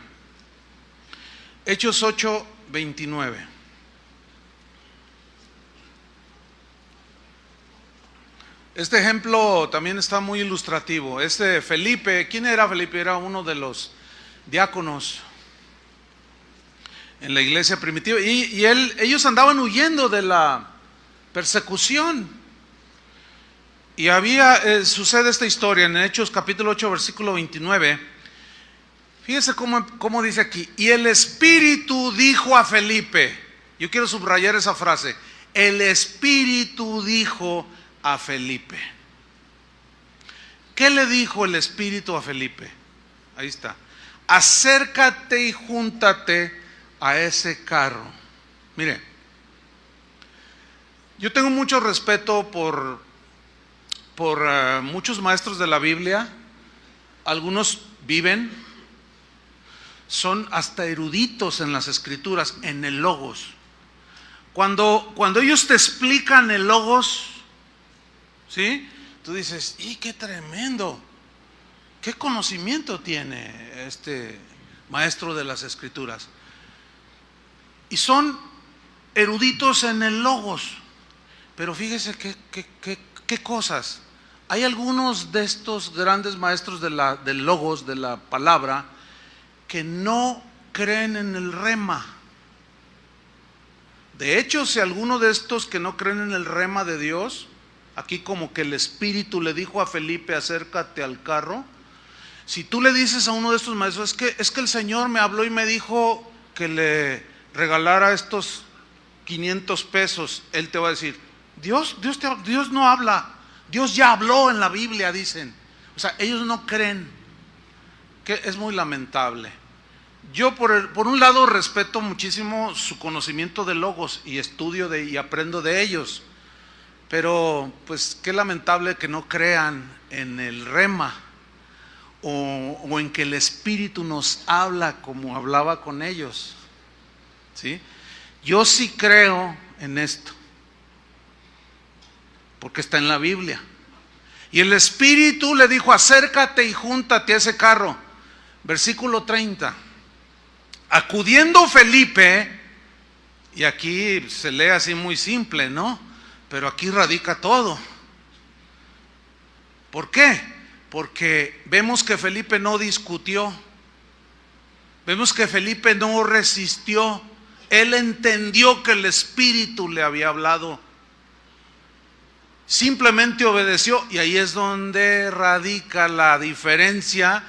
Hechos 8, 29. Este ejemplo también está muy ilustrativo. Felipe, ¿quién era Felipe? Era uno de los diáconos en la iglesia primitiva. Y ellos andaban huyendo de la persecución. Y sucede esta historia en Hechos capítulo 8, versículo 29. Fíjese cómo dice aquí. Y el Espíritu dijo a Felipe. Yo quiero subrayar esa frase. El Espíritu dijo a Felipe. ¿Qué le dijo el Espíritu a Felipe? Ahí está. acércate y júntate a ese carro. Mire, yo tengo mucho respeto por muchos maestros de la Biblia. Algunos viven, son hasta eruditos en las escrituras, en el logos. Cuando ellos te explican el logos, ¿sí? Tú dices, ¡y qué tremendo! ¿Qué conocimiento tiene este maestro de las escrituras? Y son eruditos en el logos. Pero fíjese qué cosas. Hay algunos de estos grandes maestros del logos, de la palabra, que no creen en el rema. De hecho, si alguno de estos que no creen en el rema de Dios, aquí como que el Espíritu le dijo a Felipe, acércate al carro. Si tú le dices a uno de estos maestros, es que el Señor me habló y me dijo que le regalara estos 500 pesos, él te va a decir, Dios no habla, Dios ya habló en la Biblia, dicen. O sea, ellos no creen, que es muy lamentable. Yo por un lado respeto muchísimo su conocimiento de logos y estudio y aprendo de ellos, pero pues qué lamentable que no crean en el rema o en que el Espíritu nos habla como hablaba con ellos, ¿sí? Yo sí creo en esto, porque está en la Biblia. Y el Espíritu le dijo, acércate y júntate a ese carro. Versículo 30. Acudiendo Felipe, y aquí se lee así muy simple, ¿no? Pero aquí radica todo. ¿Por qué? Porque vemos que Felipe no discutió. Vemos que Felipe no resistió. Él entendió que el Espíritu le había hablado. Simplemente obedeció, y ahí es donde radica la diferencia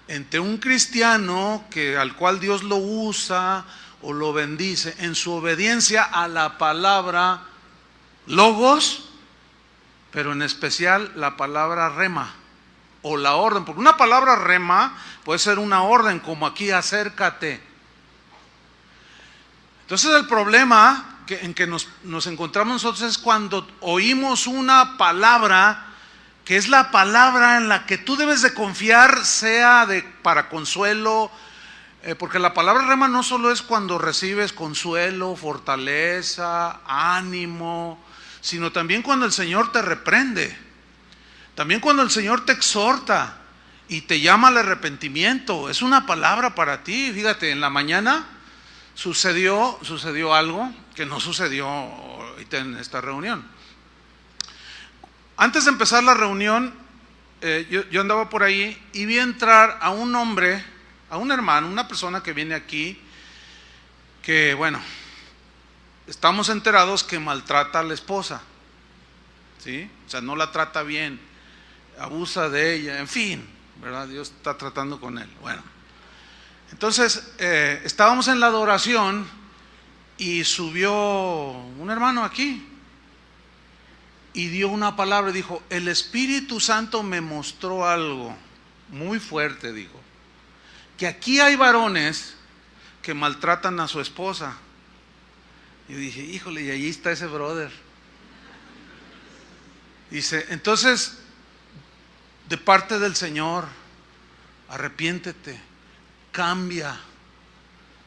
entre un cristiano al cual Dios lo usa o lo bendice en su obediencia a la palabra logos, pero en especial la palabra rema o la orden, porque una palabra rema puede ser una orden, como aquí acércate. Entonces el problema en que nos encontramos nosotros es cuando oímos una palabra que es la palabra en la que tú debes de confiar, sea para consuelo, porque la palabra rema no solo es cuando recibes consuelo, fortaleza, ánimo, sino también cuando el Señor te reprende, también cuando el Señor te exhorta y te llama al arrepentimiento. Es una palabra para ti. Fíjate, en la mañana sucedió algo que no sucedió ahorita en esta reunión. Antes de empezar la reunión, yo andaba por ahí y vi entrar a un hombre, a un hermano, una persona que viene aquí, que bueno, estamos enterados que maltrata a la esposa, ¿sí? O sea, no la trata bien, abusa de ella, en fin, ¿verdad? Dios está tratando con él. Bueno, entonces estábamos en la adoración y subió un hermano aquí y dio una palabra, dijo, el Espíritu Santo me mostró algo muy fuerte, dijo, que aquí hay varones que maltratan a su esposa. Yo dije, híjole, y allí está ese brother. Dice, entonces, de parte del Señor, arrepiéntete, cambia,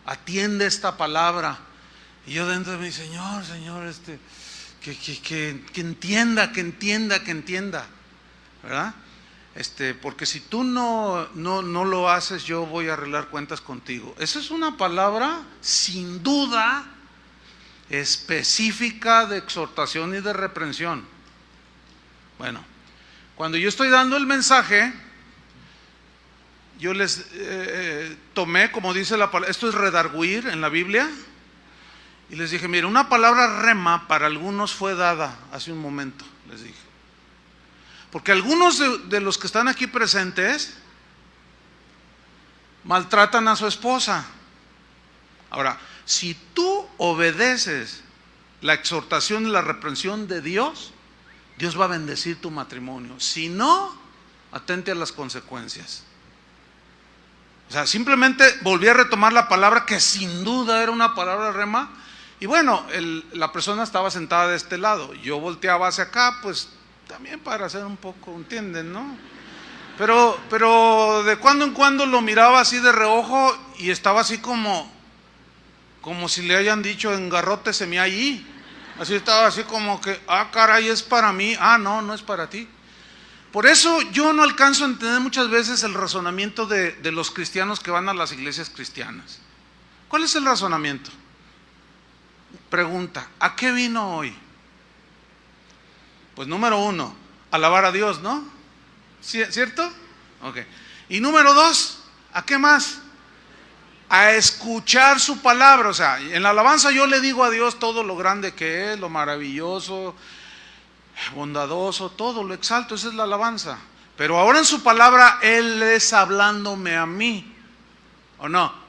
atiende esta palabra. Y yo dentro de mí, Señor, que entienda, ¿verdad? Porque si tú no lo haces, yo voy a arreglar cuentas contigo. Esa es una palabra sin duda específica de exhortación y de reprensión. Bueno, cuando yo estoy dando el mensaje, yo les tomé, como dice la palabra, esto es redarguir en la Biblia, y les dije, mire, una palabra rema para algunos fue dada hace un momento, les dije. Porque algunos de los que están aquí presentes maltratan a su esposa. Ahora, si tú obedeces la exhortación y la reprensión de Dios, Dios va a bendecir tu matrimonio. Si no, atente a las consecuencias. O sea, simplemente volví a retomar la palabra que sin duda era una palabra rema. Y bueno, la persona estaba sentada de este lado. Yo volteaba hacia acá, pues también para hacer un poco, ¿entienden, no? Pero de cuando en cuando lo miraba así de reojo y estaba así como si le hayan dicho engarróteseme allí. Así estaba así como que, caray, es para mí. No, no es para ti. Por eso yo no alcanzo a entender muchas veces el razonamiento de los cristianos que van a las iglesias cristianas. ¿Cuál es el razonamiento? Pregunta, ¿a qué vino hoy? Pues número 1, alabar a Dios, ¿no? ¿Cierto? Ok. Y número 2, ¿a qué más? A escuchar su palabra. O sea, en la alabanza yo le digo a Dios todo lo grande que es, lo maravilloso, bondadoso, todo lo exalto, esa es la alabanza. Pero ahora en su palabra Él es hablándome a mí, ¿o no?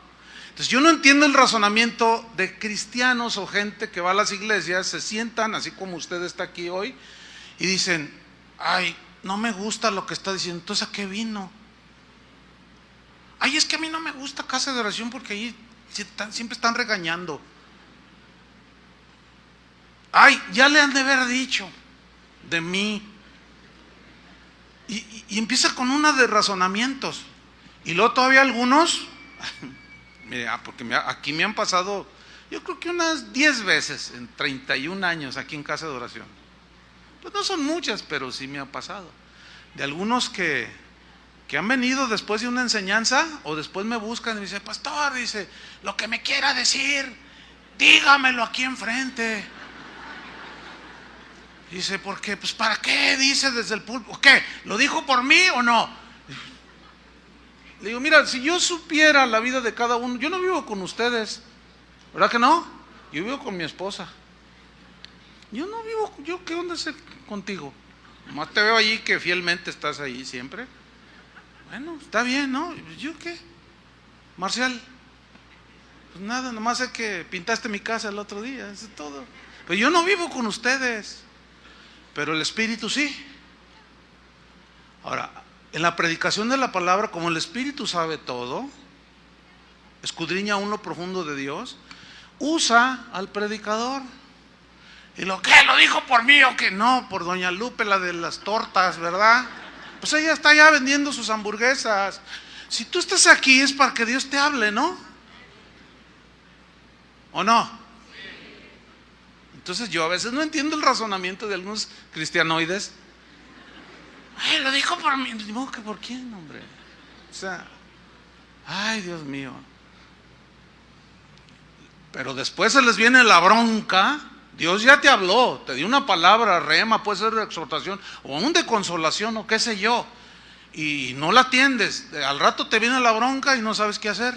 Entonces yo no entiendo el razonamiento de cristianos o gente que va a las iglesias, se sientan así como usted está aquí hoy y dicen, ay, no me gusta lo que está diciendo, entonces ¿a qué vino? Ay, es que a mí no me gusta casa de oración porque ahí siempre están regañando. Ay, ya le han de haber dicho de mí. Y empieza con una de razonamientos. Y luego todavía algunos, porque aquí me han pasado, yo creo que unas 10 veces en 31 años aquí en casa de oración. Pues no son muchas, pero sí me ha pasado. De algunos que han venido después de una enseñanza o después me buscan y me dicen, pastor, dice, lo que me quiera decir, dígamelo aquí enfrente. Dice, ¿por qué? Pues ¿para qué? Dice desde el púlpito. ¿Qué? ¿Lo dijo por mí o no? Le digo, mira, si yo supiera la vida de cada uno, yo no vivo con ustedes, ¿verdad que no? Yo vivo con mi esposa. Yo no vivo, ¿qué onda es contigo? Nomás te veo allí que fielmente estás ahí siempre. Bueno, está bien, ¿no? ¿Yo qué? Marcial, pues nada, nomás sé que pintaste mi casa el otro día, eso es todo. Pero yo no vivo con ustedes, pero el Espíritu sí. Ahora, en la predicación de la palabra, como el Espíritu sabe todo, escudriña aún lo profundo de Dios, usa al predicador. ¿Y lo qué? ¿Lo dijo por mí o qué? No, por doña Lupe, la de las tortas, ¿verdad? Pues ella está ya vendiendo sus hamburguesas. Si tú estás aquí es para que Dios te hable, ¿no? ¿O no? Entonces yo a veces no entiendo el razonamiento de algunos cristianoides. Ay, lo dijo por mí. Digo, ¿que por quién, hombre? O sea, ay, Dios mío. Pero después se les viene la bronca. Dios ya te habló, te dio una palabra rema, puede ser de exhortación o aún de consolación o qué sé yo, y no la atiendes. Al rato te viene la bronca y no sabes qué hacer.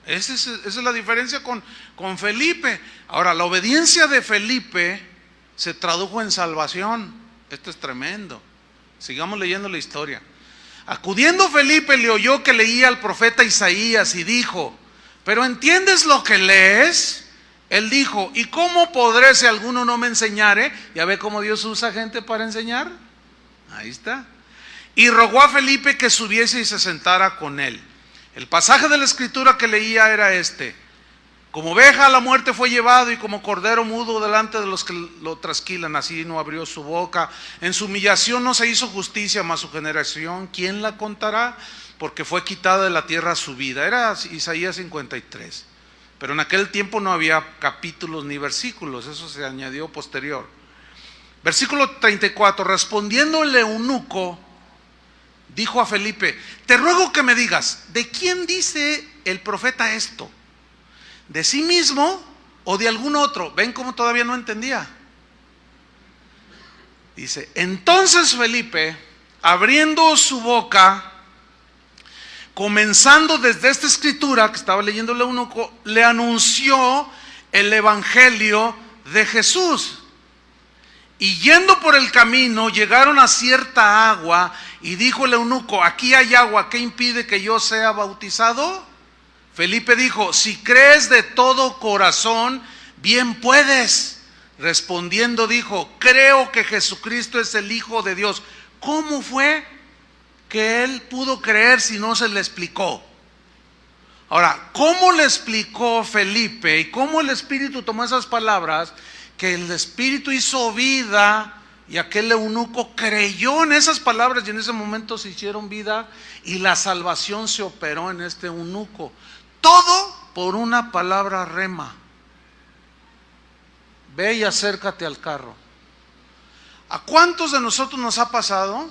Esa es la diferencia con Felipe. Ahora, la obediencia de Felipe se tradujo en salvación. Esto es tremendo. Sigamos leyendo la historia. Acudiendo Felipe le oyó que leía al profeta Isaías y dijo, ¿pero entiendes lo que lees? Él dijo, ¿y cómo podré si alguno no me enseñare? ¿Ya ve cómo Dios usa gente para enseñar? Ahí está. Y rogó a Felipe que subiese y se sentara con él. El pasaje de la escritura que leía era este: como oveja a la muerte fue llevado y como cordero mudo delante de los que lo trasquilan, así no abrió su boca. En su humillación no se hizo justicia, mas su generación, ¿quién la contará? Porque fue quitada de la tierra su vida. Era Isaías 53. Pero en aquel tiempo no había capítulos ni versículos, eso se añadió posterior. Versículo 34, respondiendo el eunuco, dijo a Felipe, te ruego que me digas, ¿de quién dice el profeta esto? ¿De sí mismo o de algún otro? ¿Ven cómo todavía no entendía? Dice, entonces Felipe, abriendo su boca, comenzando desde esta escritura que estaba leyendo el eunuco, le anunció el evangelio de Jesús. Y yendo por el camino, llegaron a cierta agua, y dijo el eunuco, aquí hay agua, ¿qué impide que yo sea bautizado? Felipe dijo, si crees de todo corazón, bien puedes. Respondiendo dijo, creo que Jesucristo es el Hijo de Dios. ¿Cómo fue que él pudo creer si no se le explicó. Ahora, ¿cómo le explicó Felipe y cómo el Espíritu tomó esas palabras? Que el Espíritu hizo vida y aquel eunuco creyó en esas palabras y en ese momento se hicieron vida y la salvación se operó en este eunuco. Todo por una palabra rema. Ve y acércate al carro. ¿A cuántos de nosotros nos ha pasado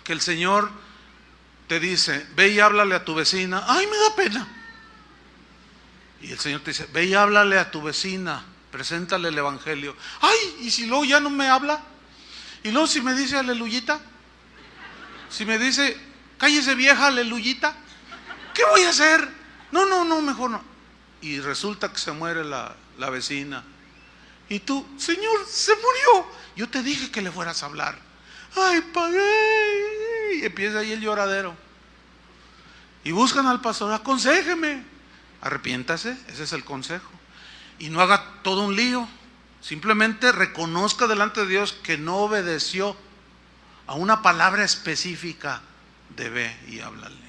que el Señor te dice, ve y háblale a tu vecina? Ay, me da pena. Y el Señor te dice, ve y háblale a tu vecina, preséntale el evangelio. Ay, y si luego ya no me habla, y luego si me dice aleluyita, si me dice, cállese vieja, aleluyita, ¿qué voy a hacer? No, mejor no. Y resulta que se muere la vecina. Y tú, Señor, se murió. Yo te dije que le fueras a hablar. Ay, pagué. Y empieza ahí el lloradero. Y buscan al pastor, aconséjeme. Arrepiéntase, ese es el consejo. Y no haga todo un lío. Simplemente reconozca delante de Dios que no obedeció a una palabra específica de ve y háblale.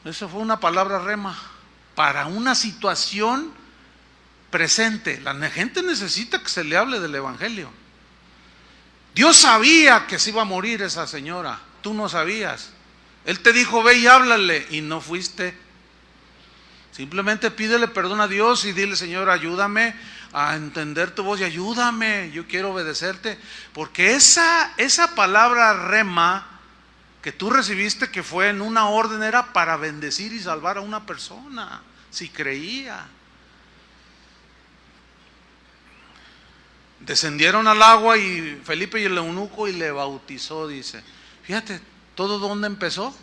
Eso fue una palabra rema para una situación presente. La gente necesita que se le hable del evangelio. Dios sabía que se iba a morir esa señora, tú no sabías. Él te dijo ve y háblale y no fuiste. Simplemente pídele perdón a Dios y dile, Señor, ayúdame a entender tu voz y ayúdame, yo quiero obedecerte. Porque esa palabra rema que tú recibiste, que fue en una orden, era para bendecir y salvar a una persona, si creía. Descendieron al agua y Felipe y el eunuco y le bautizó, dice. Fíjate, ¿todo dónde empezó?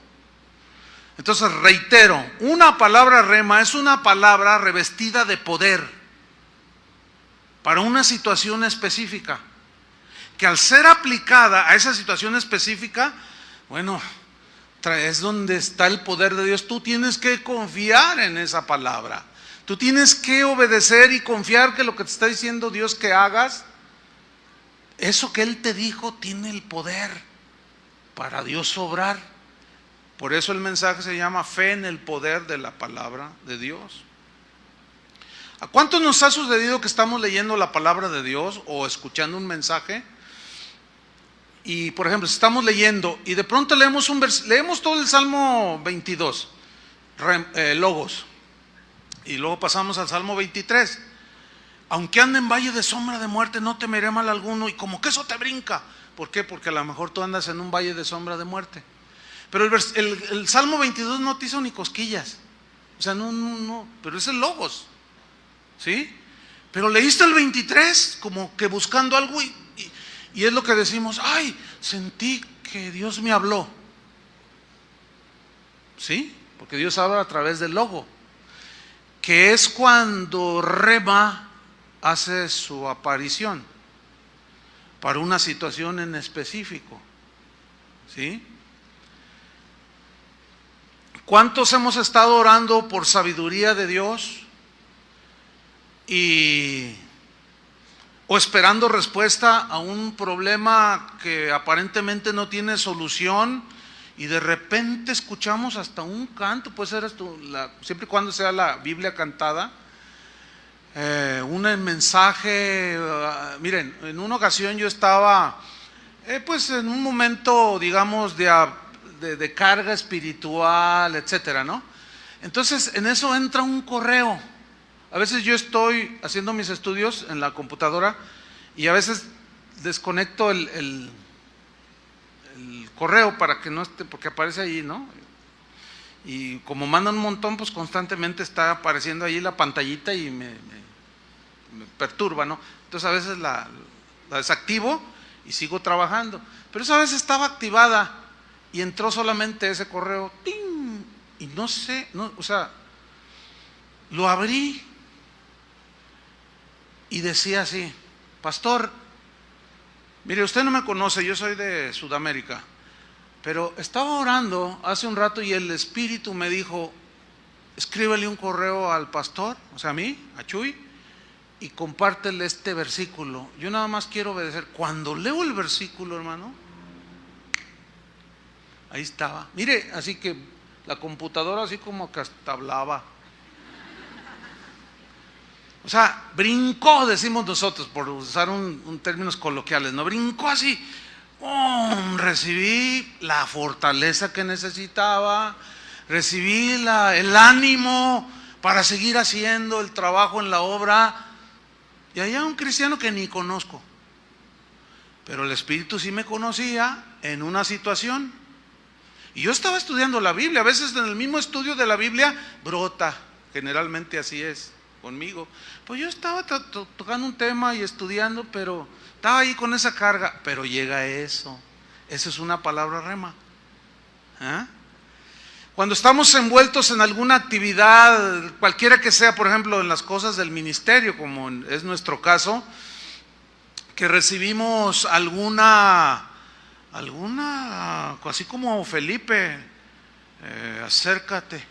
Entonces reitero, una palabra rema es una palabra revestida de poder para una situación específica, que al ser aplicada a esa situación específica, bueno, es donde está el poder de Dios. Tú tienes que confiar en esa palabra, tú tienes que obedecer y confiar que lo que te está diciendo Dios que hagas, eso que Él te dijo tiene el poder para Dios obrar. Por eso el mensaje se llama fe en el poder de la palabra de Dios. ¿A cuántos nos ha sucedido que estamos leyendo la palabra de Dios o escuchando un mensaje? Y por ejemplo, si estamos leyendo y de pronto leemos todo el Salmo 22, Logos, y luego pasamos al Salmo 23. Aunque ande en valle de sombra de muerte, no temeré mal alguno. Y como que eso te brinca. ¿Por qué? Porque a lo mejor tú andas en un valle de sombra de muerte. Pero el Salmo 22 no te hizo ni cosquillas. O sea, no, pero es el Logos, ¿sí? Pero leíste el 23 como que buscando algo y es lo que decimos, ay, sentí que Dios me habló. ¿Sí? Porque Dios habla a través del logo, que es cuando rema hace su aparición para una situación en específico. ¿Sí? ¿Cuántos hemos estado orando por sabiduría de Dios o esperando respuesta a un problema que aparentemente no tiene solución y de repente escuchamos hasta un canto, puede ser siempre y cuando sea la Biblia cantada, un mensaje? Miren, en una ocasión yo estaba pues en un momento, digamos, de carga espiritual, etcétera, ¿no? Entonces en eso entra un correo. A veces yo estoy haciendo mis estudios en la computadora y a veces desconecto el correo para que no esté, porque aparece ahí, ¿no? Y como mandan un montón, pues constantemente está apareciendo ahí la pantallita y me perturba, ¿no? Entonces a veces la desactivo y sigo trabajando. Pero esa vez estaba activada y entró solamente ese correo, ¡ting! Y no sé, o sea, lo abrí y decía así: pastor, mire, usted no me conoce, yo soy de Sudamérica, pero estaba orando hace un rato y el Espíritu me dijo, escríbele un correo al pastor, o sea a mí, a Chuy, y compártele este versículo. Yo nada más quiero obedecer. Cuando leo el versículo, hermano, Ahí estaba. Mire, así que la computadora así como que hasta hablaba. O sea, brincó, decimos nosotros, por usar un términos coloquiales, ¿no? Brincó así. Recibí la fortaleza que necesitaba, recibí el ánimo para seguir haciendo el trabajo en la obra. Y allá un cristiano que ni conozco, pero el Espíritu sí me conocía en una situación. Y yo estaba estudiando la Biblia. A veces en el mismo estudio de la Biblia brota, generalmente así es conmigo. Pues yo estaba tocando un tema y estudiando, pero estaba ahí con esa carga. Pero llega eso es una palabra rema. ¿Ah? Cuando estamos envueltos en alguna actividad, cualquiera que sea, por ejemplo, en las cosas del ministerio, como es nuestro caso, que recibimos alguna, así como Felipe, acércate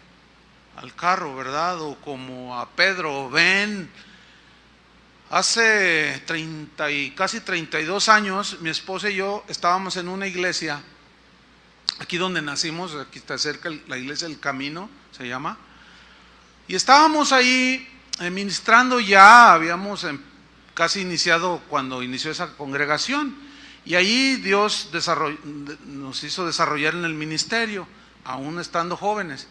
al carro, ¿verdad? O como a Pedro, ven. Hace casi 32 años, mi esposa y yo estábamos en una iglesia, aquí donde nacimos, aquí está cerca, la iglesia del Camino, se llama, y estábamos ahí ministrando ya, habíamos casi iniciado cuando inició esa congregación, y ahí Dios nos hizo desarrollar en el ministerio, aún estando jóvenes.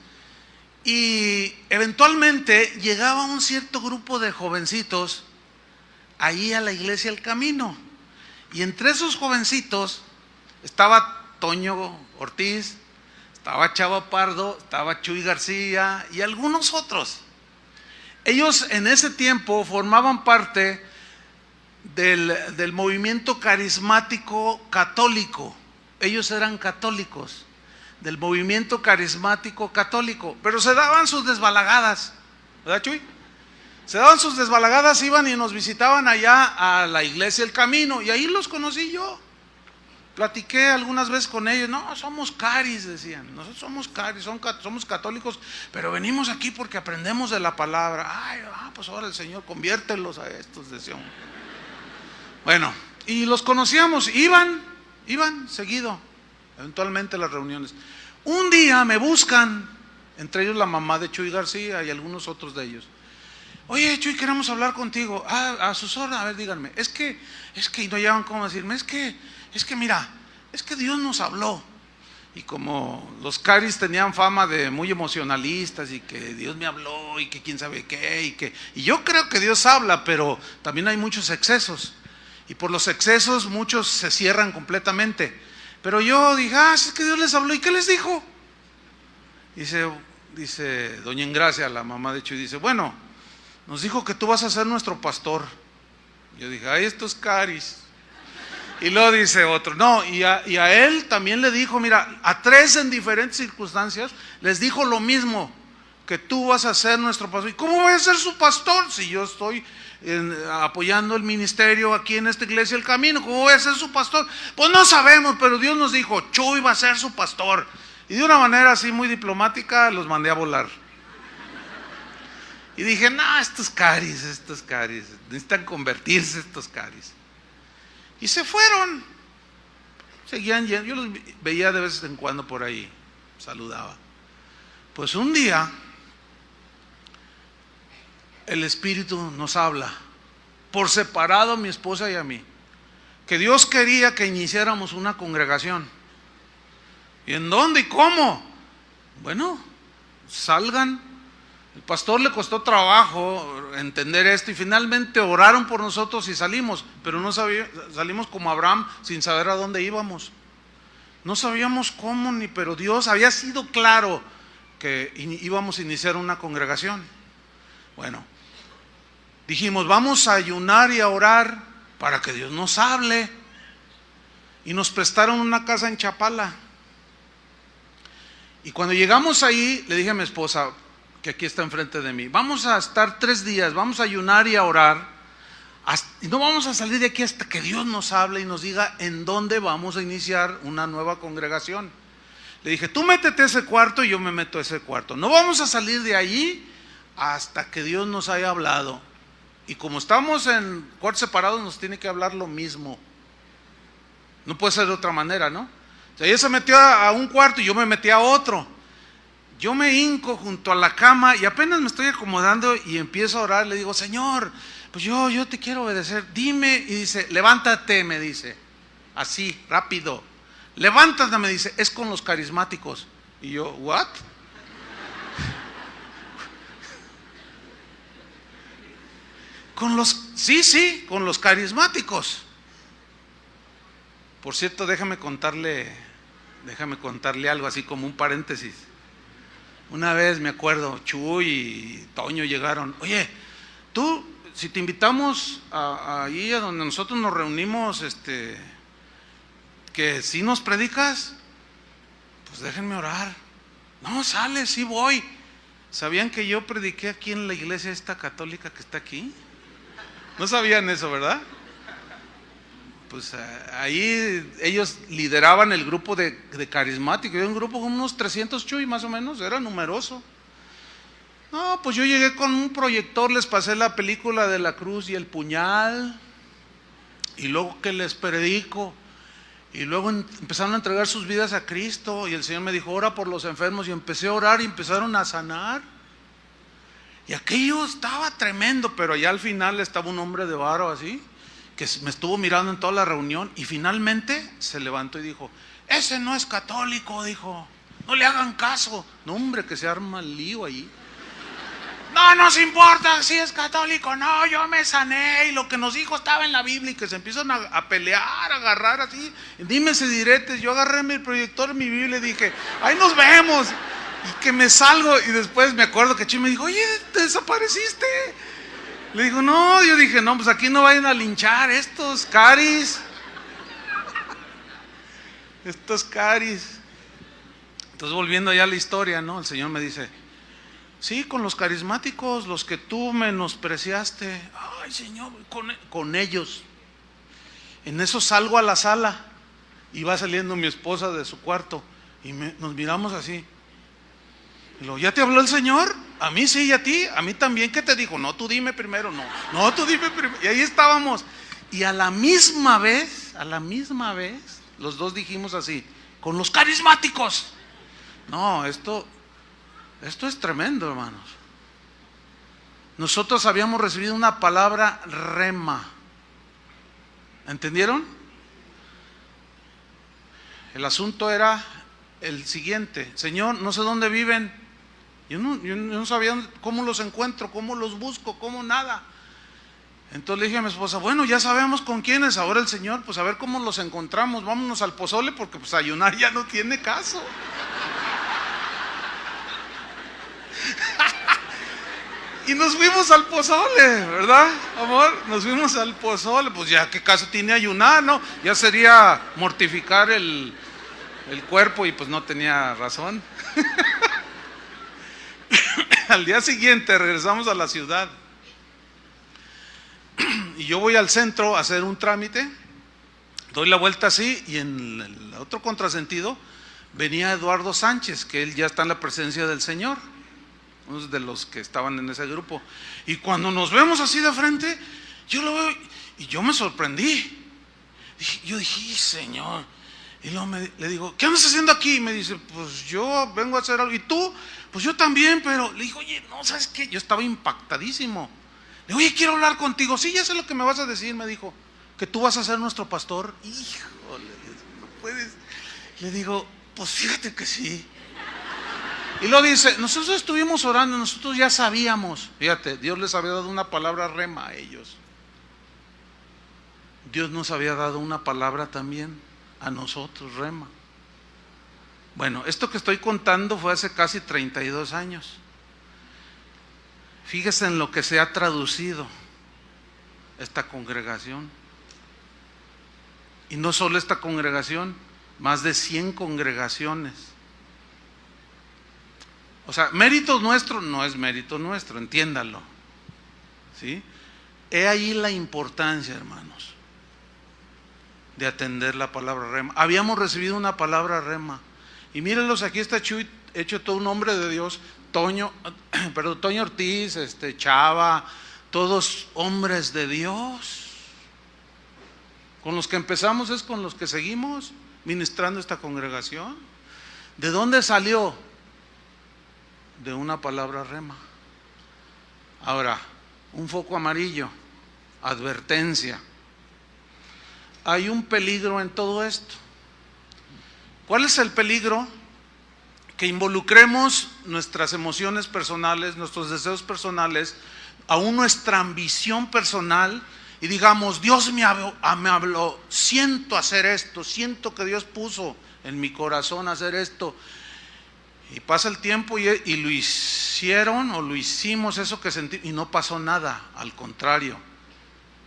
Y eventualmente llegaba un cierto grupo de jovencitos ahí a la iglesia El Camino, y entre esos jovencitos estaba Toño Ortiz, estaba Chava Pardo, estaba Chuy García y algunos otros. Ellos en ese tiempo formaban parte del movimiento carismático católico. Ellos eran católicos, del movimiento carismático católico, pero se daban sus desbalagadas, ¿verdad, Chuy? Se daban sus desbalagadas, iban y nos visitaban allá a la iglesia El Camino, y ahí los conocí yo. Platiqué algunas veces con ellos. No, somos caris, decían. Nosotros somos caris, somos católicos, pero venimos aquí porque aprendemos de la palabra. Pues ahora el Señor, conviértelos a estos, decían. Bueno, y los conocíamos, iban seguido, eventualmente a las reuniones. Un día me buscan, entre ellos la mamá de Chuy García y algunos otros de ellos. Oye, Chuy, queremos hablar contigo. A sus órdenes, a ver, díganme. Es que, y no llevan cómo decirme, es que mira, es que Dios nos habló. Y como los caris tenían fama de muy emocionalistas y que Dios me habló y que quién sabe qué, y yo creo que Dios habla, pero también hay muchos excesos. Y por los excesos muchos se cierran completamente. Pero yo dije, es que Dios les habló. ¿Y qué les dijo? Dice doña Engracia, la mamá de Chuy, dice, bueno, nos dijo que tú vas a ser nuestro pastor. Yo dije, estos caris. Y luego dice otro, no, y a él también le dijo, mira, a 3 en diferentes circunstancias les dijo lo mismo, que tú vas a ser nuestro pastor. ¿Y cómo voy a ser su pastor si yo estoy apoyando el ministerio aquí en esta iglesia El Camino? ¿Cómo voy a ser su pastor? Pues no sabemos, pero Dios nos dijo, Chuy va a ser su pastor. Y de una manera así muy diplomática los mandé a volar. Y dije, no, estos caris, necesitan convertirse estos caris. Y se fueron, seguían yendo, yo los veía de vez en cuando por ahí, saludaba. Pues un día, el Espíritu nos habla, por separado a mi esposa y a mí, que Dios quería que iniciáramos una congregación. ¿Y en dónde y cómo? Bueno, salgan. El pastor le costó trabajo entender esto y finalmente oraron por nosotros y salimos, pero no salimos como Abraham sin saber a dónde íbamos. No sabíamos cómo pero Dios había sido claro que íbamos a iniciar una congregación. Bueno, dijimos, vamos a ayunar y a orar para que Dios nos hable. Y nos prestaron una casa en Chapala. Y cuando llegamos ahí, le dije a mi esposa, que aquí está enfrente de mí, vamos a estar 3 días, vamos a ayunar y a orar, y no vamos a salir de aquí hasta que Dios nos hable y nos diga en dónde vamos a iniciar una nueva congregación. Le dije, tú métete a ese cuarto y yo me meto a ese cuarto. No vamos a salir de allí hasta que Dios nos haya hablado. Y como estamos en cuartos separados, nos tiene que hablar lo mismo. No puede ser de otra manera, ¿no? sea, ella se metió a un cuarto y yo me metí a otro. Yo me hinco junto a la cama y apenas me estoy acomodando y empiezo a orar. Le digo, Señor, pues yo te quiero obedecer. Dime. Y dice, levántate, me dice. Así, rápido. Levántate, me dice, es con los carismáticos. Y yo, ¿what? Sí, con los carismáticos. Por cierto, déjame contarle algo así como un paréntesis. Una vez me acuerdo, Chuy y Toño llegaron. Oye, tú, si te invitamos ahí a donde nosotros nos reunimos, que si nos predicas, pues déjenme orar. No, sale, sí voy. ¿Sabían que yo prediqué aquí en la iglesia esta católica que está aquí? No sabían eso, ¿verdad? Pues ahí ellos lideraban el grupo de carismáticos. Era un grupo con unos 300 Chuy más o menos, era numeroso. No, pues yo llegué con un proyector, les pasé la película de la cruz y el puñal, y luego que les predico, y luego empezaron a entregar sus vidas a Cristo, y el Señor me dijo, ora por los enfermos, y empecé a orar y empezaron a sanar. Y aquello estaba tremendo, pero allá al final estaba un hombre de varo así, que me estuvo mirando en toda la reunión, y finalmente se levantó y dijo, ese no es católico, dijo, no le hagan caso. No, hombre, que se arma el lío ahí. No nos importa si es católico, no, yo me sané, y lo que nos dijo estaba en la Biblia, y que se empiezan a pelear, a agarrar así, dime si diretes. Yo agarré mi proyector, mi Biblia, y dije, ahí nos vemos. Y que me salgo, y después me acuerdo que Chuy me dijo, oye, ¿te desapareciste? Le digo, no, yo dije, no, pues aquí no vayan a linchar estos caris. Estos caris. Entonces, volviendo ya a la historia, ¿no? El Señor me dice, sí, con los carismáticos, los que tú menospreciaste. Ay, Señor, con ellos. En eso salgo a la sala y va saliendo mi esposa de su cuarto y nos miramos así. Y luego, ¿ya te habló el Señor? A mí sí, y a ti, a mí también. ¿Qué te dijo? No, tú dime primero. No, tú dime primero. Y ahí estábamos. Y a la misma vez, los dos dijimos así, con los carismáticos. No, esto es tremendo, hermanos. Nosotros habíamos recibido una palabra rema. ¿Entendieron? El asunto era el siguiente. Señor, no sé dónde viven. Yo no sabía cómo los encuentro, cómo los busco, cómo nada. Entonces le dije a mi esposa, bueno, ya sabemos con quiénes. Ahora el Señor, pues a ver cómo los encontramos. Vámonos al pozole, porque pues ayunar ya no tiene caso. Y nos fuimos al pozole, ¿verdad, amor? Nos fuimos al pozole. Pues ya, ¿qué caso tiene ayunar, no? Ya sería mortificar el cuerpo, y pues no tenía razón. Al día siguiente regresamos a la ciudad. Y yo voy al centro a hacer un trámite. Doy la vuelta así, y en el otro contrasentido venía Eduardo Sánchez, que él ya está en la presencia del Señor, uno de los que estaban en ese grupo. Y cuando nos vemos así de frente, yo lo veo y yo me sorprendí. Yo dije, Señor. Y luego le digo, ¿qué andas haciendo aquí? Y me dice, pues yo vengo a hacer algo. ¿Y tú? Pues yo también, pero le digo, oye, no, ¿sabes qué? Yo estaba impactadísimo. Le digo, oye, quiero hablar contigo. Sí, ya sé lo que me vas a decir, me dijo, que tú vas a ser nuestro pastor. Híjole, no puedes. Le digo, pues fíjate que sí. Y luego dice, nosotros estuvimos orando, nosotros ya sabíamos. Fíjate, Dios les había dado una palabra rema a ellos. Dios nos había dado una palabra también a nosotros, rema. Bueno, esto que estoy contando fue hace casi 32 años. Fíjese en lo que se ha traducido esta congregación. Y no solo esta congregación, más de 100 congregaciones. O sea, mérito nuestro no es mérito nuestro, entiéndalo. ¿Sí? He ahí la importancia, hermanos, de atender la palabra rema. Habíamos recibido una palabra rema. Y mírenlos, aquí está Chuy, hecho todo un hombre de Dios. Toño Ortiz, Chava, todos hombres de Dios. Con los que empezamos es con los que seguimos. ministrando esta congregación? ¿De dónde salió? De una palabra rema. Ahora, un foco amarillo, advertencia. Hay un peligro en todo esto. ¿Cuál es el peligro? Que involucremos nuestras emociones personales, nuestros deseos personales, aún nuestra ambición personal, y digamos, Dios me habló, siento hacer esto, siento que Dios puso en mi corazón hacer esto, y pasa el tiempo y lo hicieron o lo hicimos eso que sentí, y no pasó nada, al contrario.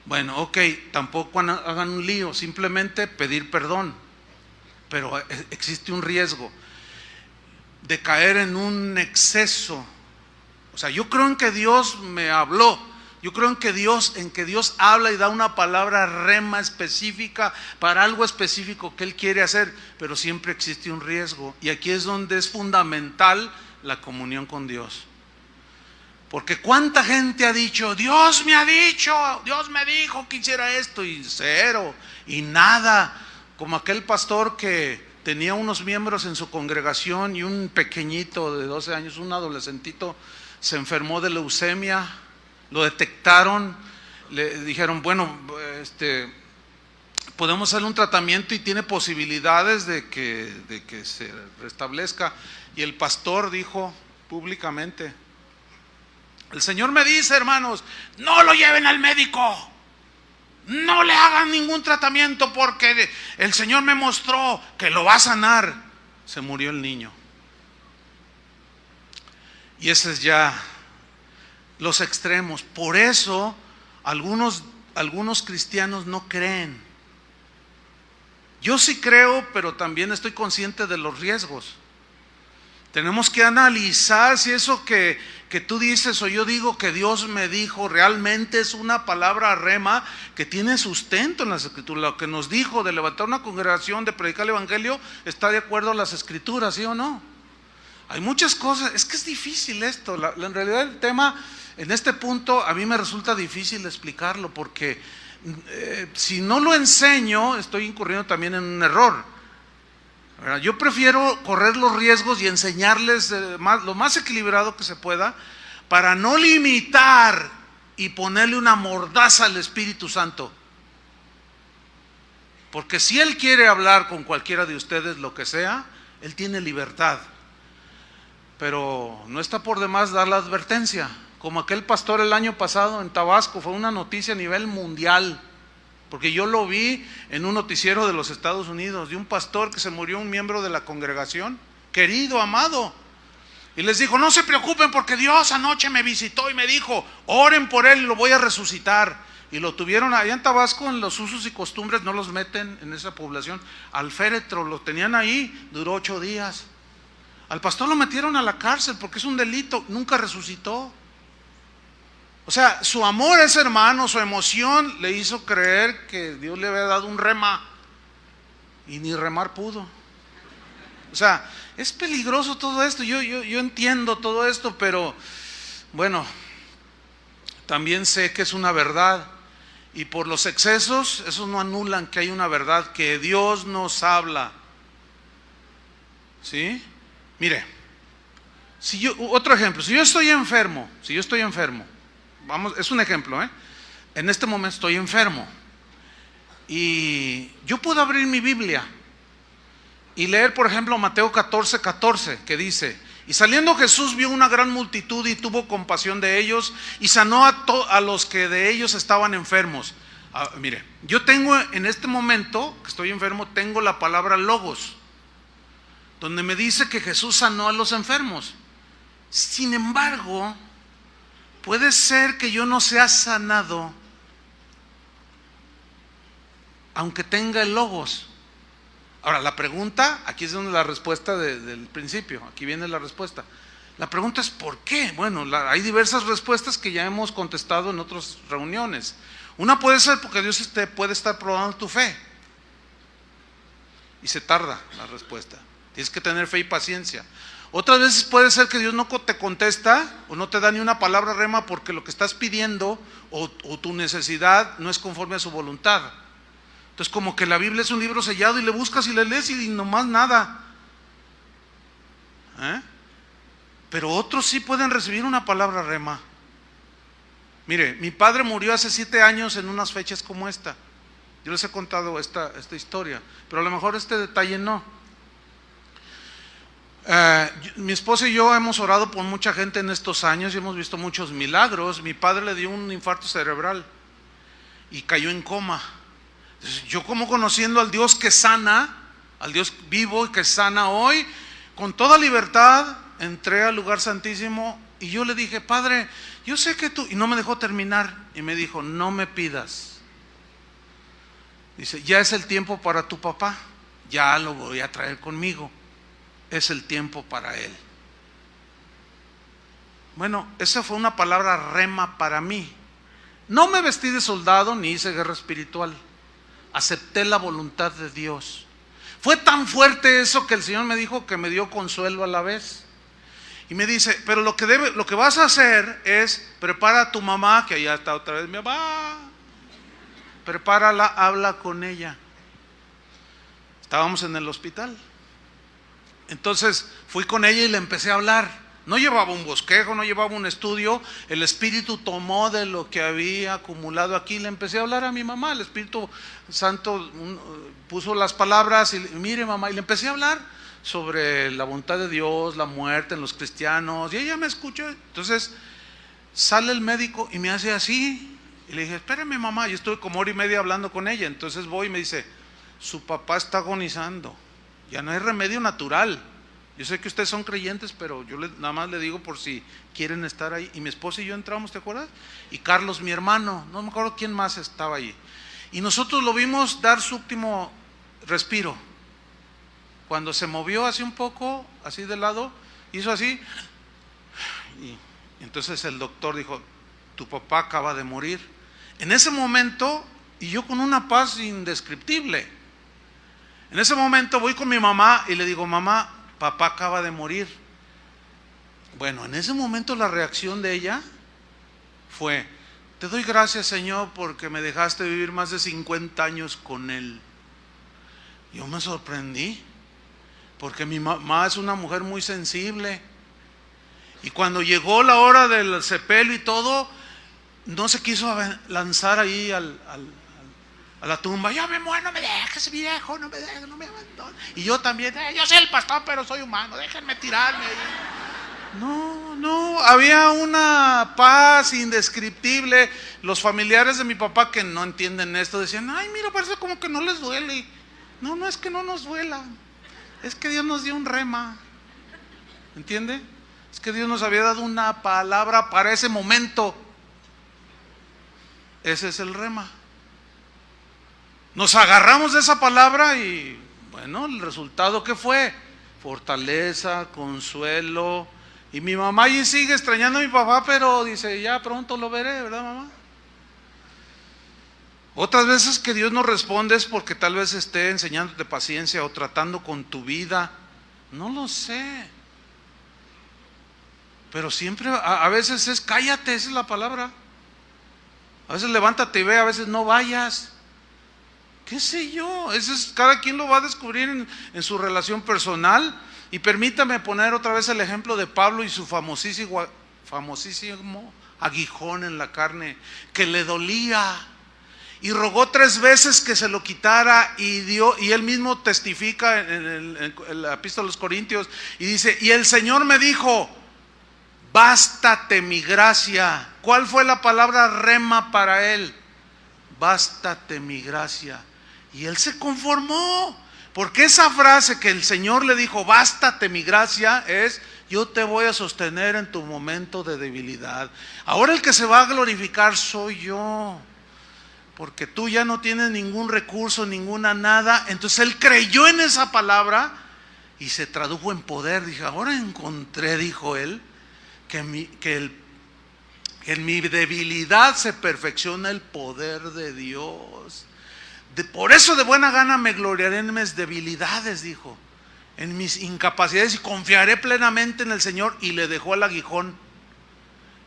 Bueno, ok, tampoco hagan un lío, simplemente pedir perdón, pero existe un riesgo de caer en un exceso. O sea, yo creo en que Dios me habló, yo creo en que Dios habla y da una palabra rema específica para algo específico que Él quiere hacer, pero siempre existe un riesgo, y aquí es donde es fundamental la comunión con Dios. Porque cuánta gente ha dicho, Dios me dijo que hiciera esto, y cero, y nada, como aquel pastor que tenía unos miembros en su congregación y un pequeñito de 12 años, un adolescentito, se enfermó de leucemia, lo detectaron, le dijeron, bueno, podemos hacerle un tratamiento y tiene posibilidades de que se restablezca. Y el pastor dijo públicamente, el Señor me dice, hermanos, no lo lleven al médico, no le hagan ningún tratamiento porque el Señor me mostró que lo va a sanar. Se murió el niño. Y ese es ya los extremos. Por eso algunos cristianos no creen. Yo sí creo, pero también estoy consciente de los riesgos. Tenemos que analizar si eso que tú dices o yo digo que Dios me dijo realmente es una palabra rema que tiene sustento en las Escrituras. Lo que nos dijo de levantar una congregación, de predicar el Evangelio, está de acuerdo a las Escrituras, ¿sí o no? Hay muchas cosas, es que es difícil esto. En realidad el tema en este punto a mí me resulta difícil explicarlo porque si no lo enseño estoy incurriendo también en un error. Yo prefiero correr los riesgos y enseñarles lo más equilibrado que se pueda para no limitar y ponerle una mordaza al Espíritu Santo. Porque si Él quiere hablar con cualquiera de ustedes lo que sea, Él tiene libertad. Pero no está por demás dar la advertencia. Como aquel pastor el año pasado en Tabasco, fue una noticia a nivel mundial. Porque yo lo vi en un noticiero de los Estados Unidos, de un pastor que se murió, un miembro de la congregación, querido, amado. Y les dijo, no se preocupen porque Dios anoche me visitó y me dijo, oren por él y lo voy a resucitar. Y lo tuvieron allá en Tabasco, en los usos y costumbres, no los meten en esa población, al féretro, lo tenían ahí, duró 8 días. Al pastor lo metieron a la cárcel porque es un delito, nunca resucitó. O sea, su amor a ese hermano, su emoción le hizo creer que Dios le había dado un rema y ni remar pudo. O sea, es peligroso todo esto, yo entiendo todo esto, pero bueno, también sé que es una verdad y por los excesos, esos no anulan que hay una verdad, que Dios nos habla. ¿Sí? Mire, otro ejemplo, si yo estoy enfermo, vamos, es un ejemplo, en este momento estoy enfermo y yo puedo abrir mi Biblia y leer, por ejemplo, Mateo 14:14, que dice, y saliendo Jesús vio una gran multitud y tuvo compasión de ellos y sanó a los que de ellos estaban enfermos. Mire, yo tengo en este momento que estoy enfermo, tengo la palabra logos, donde me dice que Jesús sanó a los enfermos. Sin embargo, puede ser que yo no sea sanado aunque tenga el logos. Ahora, la pregunta, aquí es donde la respuesta del principio, aquí viene la respuesta. La pregunta es ¿por qué? Bueno, hay diversas respuestas que ya hemos contestado en otras reuniones. Una puede ser porque Dios puede estar probando tu fe y se tarda la respuesta. Tienes que tener fe y paciencia. Otras veces puede ser que Dios no te contesta o no te da ni una palabra rema porque lo que estás pidiendo o tu necesidad no es conforme a su voluntad. Entonces como que la Biblia es un libro sellado y le buscas y le lees y nomás nada. Pero otros sí pueden recibir una palabra rema. Mire, mi padre murió hace 7 años en unas fechas como esta. Yo les he contado esta historia, pero a lo mejor este detalle no. Mi esposa y yo hemos orado por mucha gente en estos años y hemos visto muchos milagros. Mi padre le dio un infarto cerebral y cayó en coma. Entonces, yo, como conociendo al Dios que sana, al Dios vivo y que sana hoy, con toda libertad entré al lugar santísimo y yo le dije: Padre, yo sé que tú, y no me dejó terminar, y me dijo: no me pidas. Dice: ya es el tiempo para tu papá, ya lo voy a traer conmigo, es el tiempo para él. Bueno, esa fue una palabra rema para mí. No me vestí de soldado ni hice guerra espiritual, acepté la voluntad de Dios. Fue tan fuerte eso que el Señor me dijo que me dio consuelo a la vez. Y me dice: pero lo que vas a hacer es, prepara a tu mamá, que allá está otra vez mi mamá, prepárala, habla con ella. Estábamos en el hospital. Entonces fui con ella y le empecé a hablar. No llevaba un bosquejo, no llevaba un estudio. El Espíritu tomó de lo que había acumulado aquí. Le empecé a hablar a mi mamá. El Espíritu Santo puso las palabras y mire, mamá, y le empecé a hablar sobre la voluntad de Dios, la muerte en los cristianos, y ella me escuchó. Entonces sale el médico y me hace así, y le dije: espérame, mamá. Yo estuve como 1 hora y media hablando con ella. Entonces voy y me dice: su papá está agonizando, ya no hay remedio natural. Yo sé que ustedes son creyentes, pero yo nada más le digo por si quieren estar ahí. Y mi esposa y yo entramos, ¿te acuerdas? Y Carlos, mi hermano, no me acuerdo quién más estaba ahí. Y nosotros lo vimos dar su último respiro. Cuando se movió así un poco, así de lado, hizo así. Y entonces el doctor dijo: tu papá acaba de morir. En ese momento, y yo con una paz indescriptible, en ese momento voy con mi mamá y le digo: mamá, papá acaba de morir. Bueno, en ese momento la reacción de ella fue: te doy gracias, Señor, porque me dejaste vivir más de 50 años con él. Yo me sorprendí, porque mi mamá es una mujer muy sensible. Y cuando llegó la hora del sepelio y todo, no se quiso lanzar ahí a la tumba. Yo me muero, no me dejes, viejo, no me dejes, no me abandones. Y yo también, yo soy el pastor, pero soy humano, déjenme tirarme ahí. No, había una paz indescriptible. Los familiares de mi papá, que no entienden esto, decían: ay, mira, parece como que no les duele. No es que no nos duela, es que Dios nos dio un rema, ¿entiende? Es que Dios nos había dado una palabra para ese momento. Ese es el rema. Nos agarramos de esa palabra y bueno, el resultado ¿qué fue? Fortaleza, consuelo. Y mi mamá allí sigue extrañando a mi papá, pero dice: ya pronto lo veré, ¿verdad, mamá? Otras veces que Dios no responde es porque tal vez esté enseñándote paciencia o tratando con tu vida. No lo sé. Pero siempre, a veces es cállate, esa es la palabra. A veces levántate y ve, a veces no vayas. ¿Qué sé yo? Eso es, cada quien lo va a descubrir en su relación personal. Y permítame poner otra vez el ejemplo de Pablo y su famosísimo aguijón en la carne, que le dolía. Y rogó 3 veces que se lo quitara, y él mismo testifica en la epístola a los Corintios, y dice: y el Señor me dijo: bástate mi gracia. ¿Cuál fue la palabra rema para él? Bástate mi gracia. Y él se conformó, porque esa frase que el Señor le dijo: bástate mi gracia, es: yo te voy a sostener en tu momento de debilidad. Ahora el que se va a glorificar soy yo, porque tú ya no tienes ningún recurso, ninguna nada. Entonces él creyó en esa palabra y se tradujo en poder. Dije: ahora encontré, dijo él, que en mi debilidad se perfecciona el poder de Dios. Por eso de buena gana me gloriaré en mis debilidades, dijo, en mis incapacidades, y confiaré plenamente en el Señor. Y le dejó el aguijón.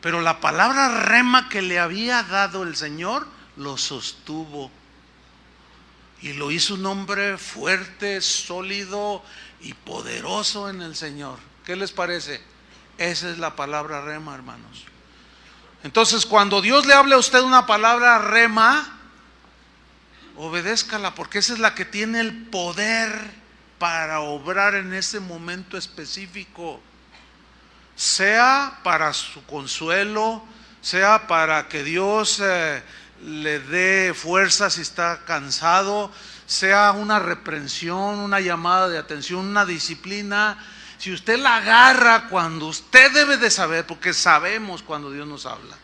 Pero la palabra rema que le había dado el Señor lo sostuvo. y lo hizo un hombre fuerte, sólido y poderoso en el Señor. ¿Qué les parece? Esa es la palabra rema, hermanos. Entonces, cuando Dios le hable a usted una palabra rema, obedézcala, porque esa es la que tiene el poder para obrar en ese momento específico, sea para su consuelo, sea para que Dios le dé fuerza si está cansado, sea una reprensión, una llamada de atención, una disciplina. Si usted la agarra cuando usted debe de saber, porque sabemos cuando Dios nos habla,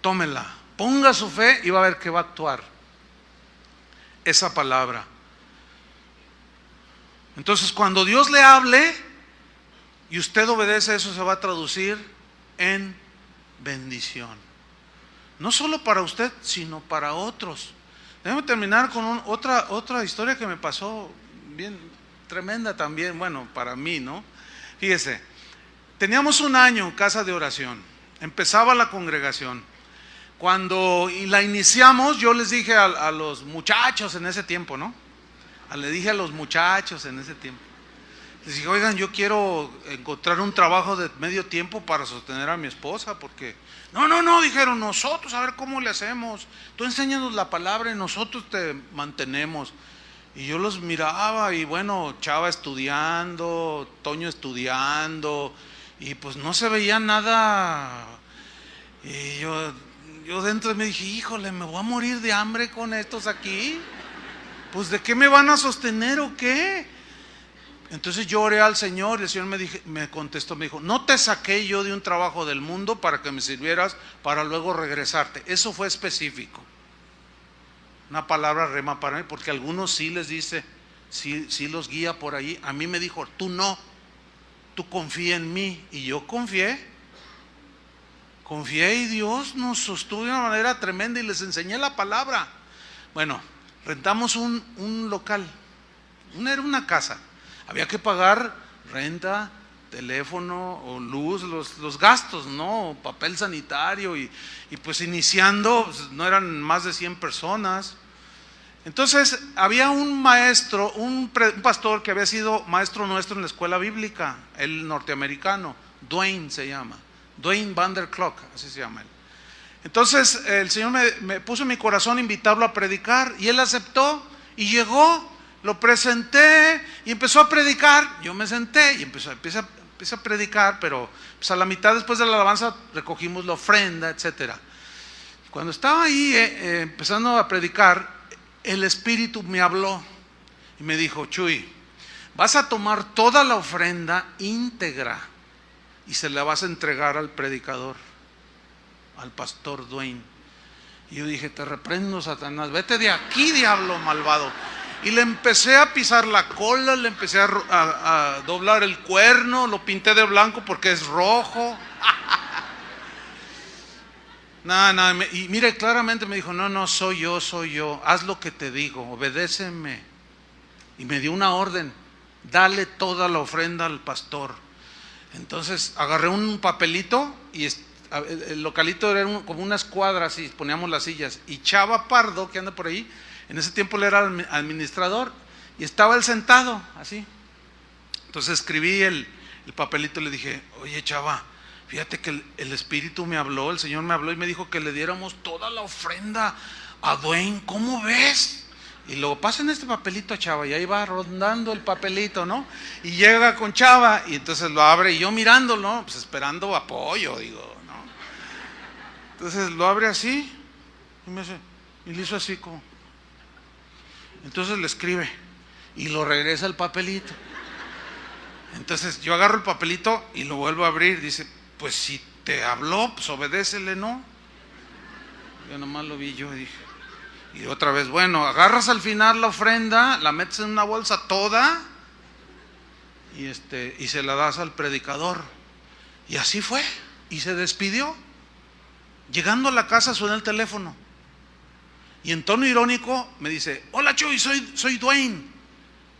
tómela, ponga su fe y va a ver que va a actuar esa palabra. Entonces, cuando Dios le hable y usted obedece, eso se va a traducir en bendición. No solo para usted, sino para otros. Déjame terminar con otra historia que me pasó bien tremenda también, bueno, para mí, ¿no? Fíjese, teníamos un año casa de oración, empezaba la congregación. Cuando la iniciamos, yo les dije a los muchachos en ese tiempo, ¿no? Les dije a los muchachos en ese tiempo, les dije, oigan, yo quiero encontrar un trabajo de medio tiempo para sostener a mi esposa, porque no, dijeron, nosotros, a ver cómo le hacemos, tú enséñanos la palabra y nosotros te mantenemos. Y yo los miraba y bueno, Chava estudiando, Toño estudiando, y pues no se veía nada. Y yo dentro de mí dije, híjole, me voy a morir de hambre con estos aquí. Pues ¿de qué me van a sostener o qué? Entonces yo oré al Señor y el Señor me contestó, me dijo, no te saqué yo de un trabajo del mundo para que me sirvieras para luego regresarte. Eso fue específico. Una palabra rema para mí, porque a algunos sí les dice, sí los guía por ahí. A mí me dijo, tú no, tú confía en mí. Y yo confié y Dios nos sostuvo de una manera tremenda y les enseñé la palabra. Bueno, rentamos un local, era una casa. Había que pagar renta, teléfono o luz, los gastos, ¿no? Papel sanitario y pues iniciando, pues, no eran más de 100 personas. Entonces había un maestro, un pastor que había sido maestro nuestro en la escuela bíblica, el norteamericano, Dwayne se llama, Dwayne Vanderclock, así se llama él. Entonces el Señor me puso en mi corazón invitarlo a predicar y él aceptó y llegó, lo presenté y empezó a predicar. Yo me senté y empecé a predicar, pero pues a la mitad después de la alabanza recogimos la ofrenda, etcétera. Cuando estaba ahí empezando a predicar, el Espíritu me habló y me dijo, Chuy, vas a tomar toda la ofrenda íntegra y se la vas a entregar al predicador, al pastor Dwayne. Y yo dije, te reprendo, Satanás, vete de aquí, diablo malvado. Y le empecé a pisar la cola, le empecé a doblar el cuerno, lo pinté de blanco porque es rojo. Y mire, claramente me dijo, no, soy yo, haz lo que te digo, obedéceme. Y me dio una orden, dale toda la ofrenda al pastor. Entonces agarré un papelito y el localito era como una escuadra así, poníamos las sillas. Y Chava Pardo, que anda por ahí, en ese tiempo él era administrador y estaba él sentado así. Entonces escribí el papelito y le dije, oye Chava, fíjate que el Espíritu me habló, el Señor me habló y me dijo que le diéramos toda la ofrenda a Dwayne, ¿cómo ves? Y luego pasen este papelito a Chava y ahí va rondando el papelito, ¿no? Y llega con Chava y entonces lo abre y yo mirándolo, ¿no? Pues esperando apoyo, digo, ¿no? Entonces lo abre así y le hizo así como. Entonces le escribe y lo regresa el papelito. Entonces yo agarro el papelito y lo vuelvo a abrir, dice, pues si te habló, pues obedécele, ¿no? Yo nomás lo vi, yo dije, y otra vez, bueno, agarras al final la ofrenda, la metes en una bolsa toda y se la das al predicador. Y así fue, y se despidió. Llegando a la casa suena el teléfono y en tono irónico me dice, hola Chuy, soy Dwayne.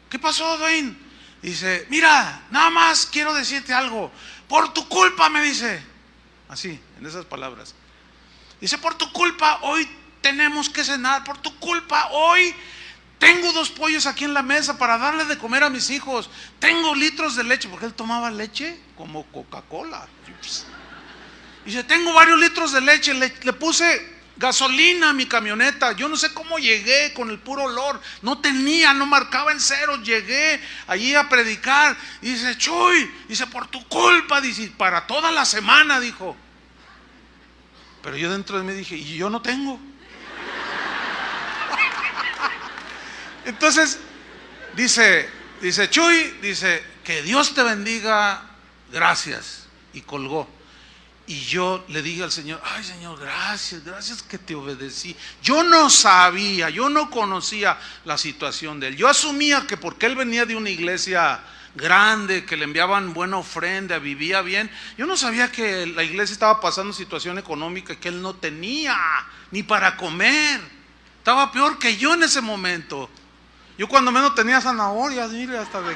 ¿Qué pasó, Dwayne? Dice, mira, nada más quiero decirte algo. Por tu culpa, me dice, así, en esas palabras. Dice, por tu culpa, hoy tenemos que cenar por tu culpa. Hoy tengo 2 pollos aquí en la mesa para darle de comer a mis hijos. Tengo litros de leche, porque él tomaba leche como Coca-Cola. Dice, tengo varios litros de leche, le puse gasolina a mi camioneta. Yo no sé cómo llegué con el puro olor. No marcaba en cero. Llegué allí a predicar. Y dice, Chuy, dice, por tu culpa, dice, para toda la semana, dijo. Pero yo dentro de mí dije, y yo no tengo. Entonces, dice Chuy, dice, que Dios te bendiga, gracias. Y colgó. Y yo le dije al Señor, ay Señor, gracias que te obedecí. Yo no sabía, yo no conocía la situación de él. Yo asumía que porque él venía de una iglesia grande, que le enviaban buena ofrenda, vivía bien. Yo no sabía que la iglesia estaba pasando situación económica, que él no tenía ni para comer. Estaba peor que yo en ese momento. Yo cuando menos tenía zanahorias, mire, hasta de...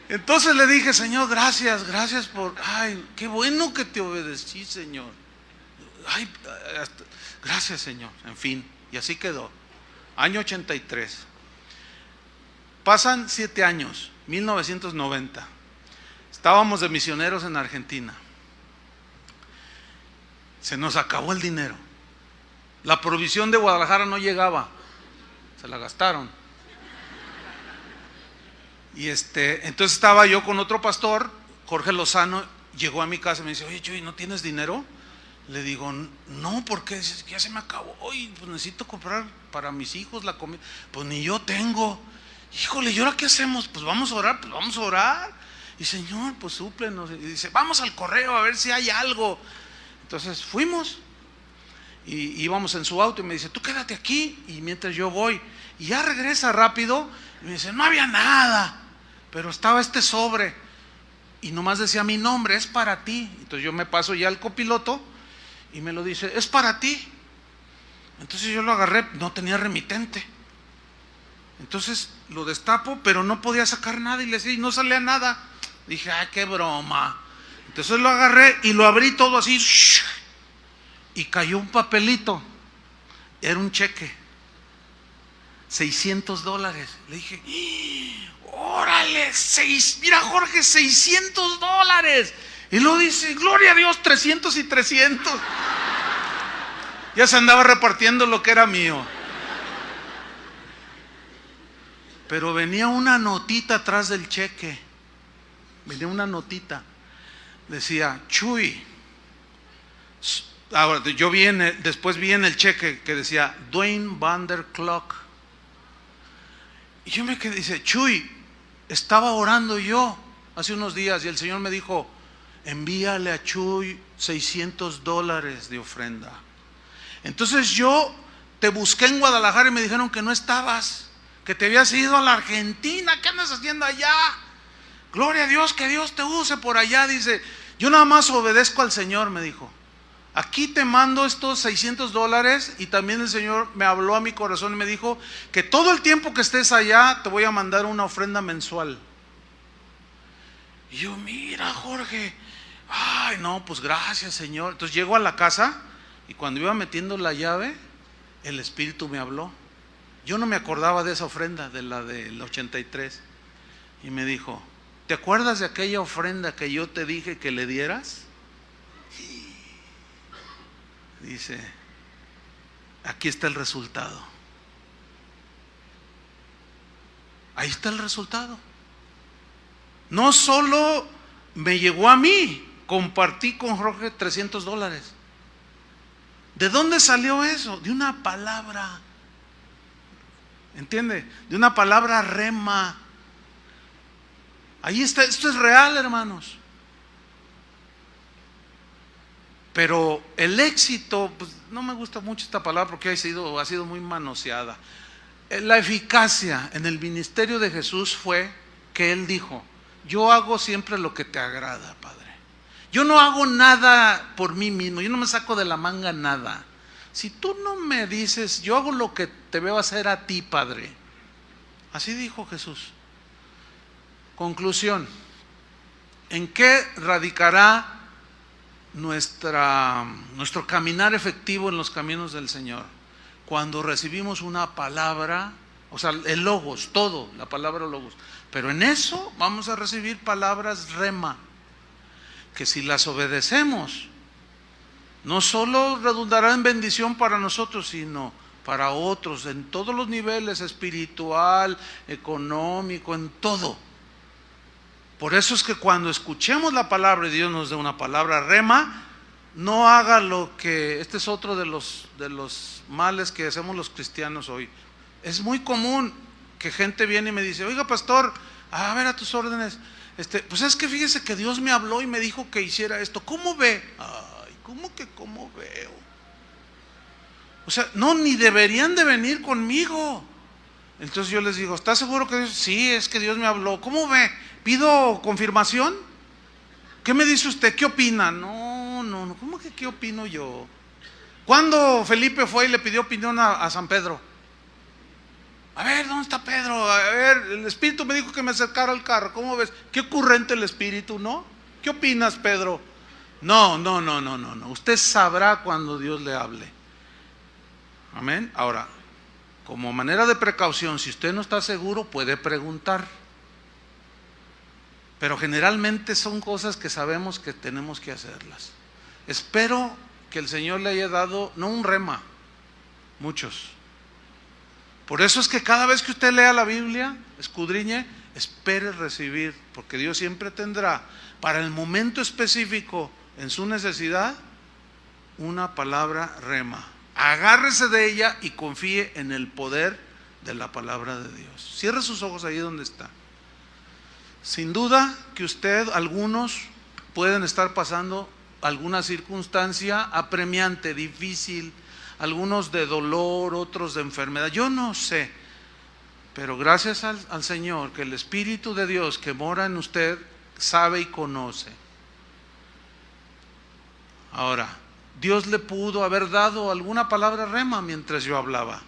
Entonces le dije, Señor, gracias por... Ay, qué bueno que te obedecí, Señor. Ay, gracias, Señor. En fin, y así quedó. Año 83. Pasan 7 años, 1990. Estábamos de misioneros en Argentina. Se nos acabó el dinero. La provisión de Guadalajara no llegaba. Se la gastaron. Y entonces estaba yo con otro pastor, Jorge Lozano, llegó a mi casa y me dice, oye Chuy, ¿no tienes dinero? Le digo, no, porque ya se me acabó, y pues necesito comprar para mis hijos la comida. Pues ni yo tengo. Híjole, ¿y ahora qué hacemos? Pues vamos a orar. Y Señor, pues súplenos. Y dice, vamos al correo a ver si hay algo. Entonces fuimos y íbamos en su auto y me dice, tú quédate aquí y mientras yo voy. Y ya regresa rápido y me dice, no había nada, pero estaba este sobre y nomás decía mi nombre, es para ti. Entonces yo me paso ya al copiloto y me lo dice, es para ti. Entonces yo lo agarré, no tenía remitente. Entonces lo destapo, pero no podía sacar nada y le decía, y no salía nada. Dije, ay, qué broma. Entonces lo agarré y lo abrí todo así y cayó un papelito. Era un cheque, $600. Le dije, órale, mira Jorge, $600. Y luego dice, gloria a Dios, 300 y 300. Ya se andaba repartiendo lo que era mío. Pero venía una notita atrás del cheque. Venía una notita. Decía, Chuy. Ahora, después vi en el cheque que decía Dwayne Van der Clock. Y yo me quedé, dice, Chuy, estaba orando yo hace unos días y el Señor me dijo, envíale a Chuy $600 de ofrenda. Entonces yo te busqué en Guadalajara y me dijeron que no estabas, que te habías ido a la Argentina. ¿Qué andas haciendo allá? Gloria a Dios, que Dios te use por allá. Dice, yo nada más obedezco al Señor, me dijo. Aquí te mando estos $600 y también el Señor me habló a mi corazón y me dijo que todo el tiempo que estés allá te voy a mandar una ofrenda mensual. Y yo, mira Jorge, ay no, pues gracias Señor. Entonces llego a la casa y cuando iba metiendo la llave, el Espíritu me habló. Yo no me acordaba de esa ofrenda, de la del 83. Y me dijo, ¿te acuerdas de aquella ofrenda que yo te dije que le dieras? Dice, aquí está el resultado. Ahí está el resultado. No solo me llegó a mí, compartí con Jorge $300. ¿De dónde salió eso? De una palabra. ¿Entiende? De una palabra rema. Ahí está, esto es real, hermanos. Pero el éxito, pues no me gusta mucho esta palabra porque ha sido muy manoseada. La eficacia en el ministerio de Jesús fue que Él dijo, yo hago siempre lo que te agrada, Padre. Yo no hago nada por mí mismo, yo no me saco de la manga nada. Si tú no me dices, yo hago lo que te veo hacer a ti, Padre. Así dijo Jesús. Conclusión, ¿en qué radicará nuestro caminar efectivo en los caminos del Señor cuando recibimos una palabra, o sea, el logos, todo, la palabra logos. Pero en eso vamos a recibir palabras rema, que si las obedecemos, no solo redundará en bendición para nosotros, sino para otros, en todos los niveles, espiritual, económico, en todo. Por eso es que cuando escuchemos la palabra y Dios nos dé una palabra rema, no haga lo que, este es otro de los males que hacemos los cristianos hoy. Es muy común que gente viene y me dice, oiga pastor, a ver, a tus órdenes, pues es que fíjese que Dios me habló y me dijo que hiciera esto, ¿cómo ve? Ay, ¿cómo que cómo veo? O sea, no, ni deberían de venir conmigo. Entonces yo les digo, ¿está seguro que Dios? Sí, es que Dios me habló. ¿Cómo ve? ¿Pido confirmación? ¿Qué me dice usted? ¿Qué opina? No, ¿cómo que qué opino yo? ¿Cuándo Felipe fue y le pidió opinión a San Pedro? A ver, ¿dónde está Pedro? A ver, el Espíritu me dijo que me acercara al carro. ¿Cómo ves? Qué ocurrente el Espíritu, ¿no? ¿Qué opinas, Pedro? No. Usted sabrá cuando Dios le hable. Amén. Ahora, como manera de precaución, si usted no está seguro, puede preguntar. Pero generalmente son cosas que sabemos que tenemos que hacerlas. Espero que el Señor le haya dado, no un rema, muchos. Por eso es que cada vez que usted lea la Biblia, escudriñe, espere recibir, porque Dios siempre tendrá para el momento específico en su necesidad una palabra rema. Agárrese de ella y confíe en el poder de la palabra de Dios. Cierre sus ojos ahí donde está. Sin duda que usted, algunos pueden estar pasando alguna circunstancia apremiante, difícil, algunos de dolor, otros de enfermedad, yo no sé, pero gracias al Señor, que el Espíritu de Dios que mora en usted sabe y conoce. Ahora, Dios le pudo haber dado alguna palabra rema mientras yo hablaba.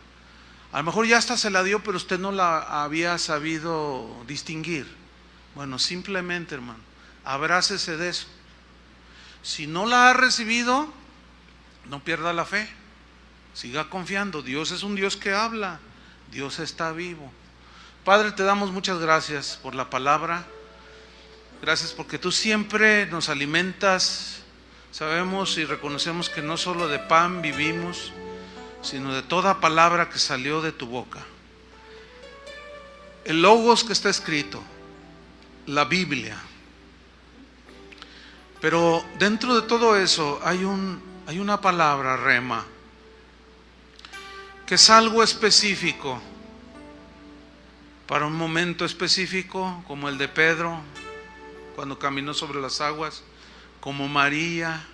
A lo mejor ya hasta se la dio, pero usted no la había sabido distinguir. Bueno, simplemente, hermano, abrácese de eso. Si no la ha recibido, no pierda la fe. Siga confiando. Dios es un Dios que habla. Dios está vivo. Padre, te damos muchas gracias por la palabra. Gracias porque tú siempre nos alimentas. Sabemos y reconocemos que no solo de pan vivimos, sino de toda palabra que salió de tu boca. El logos que está escrito, la Biblia. Pero dentro de todo eso hay una palabra rema, que es algo específico, para un momento específico, como el de Pedro, cuando caminó sobre las aguas, como María,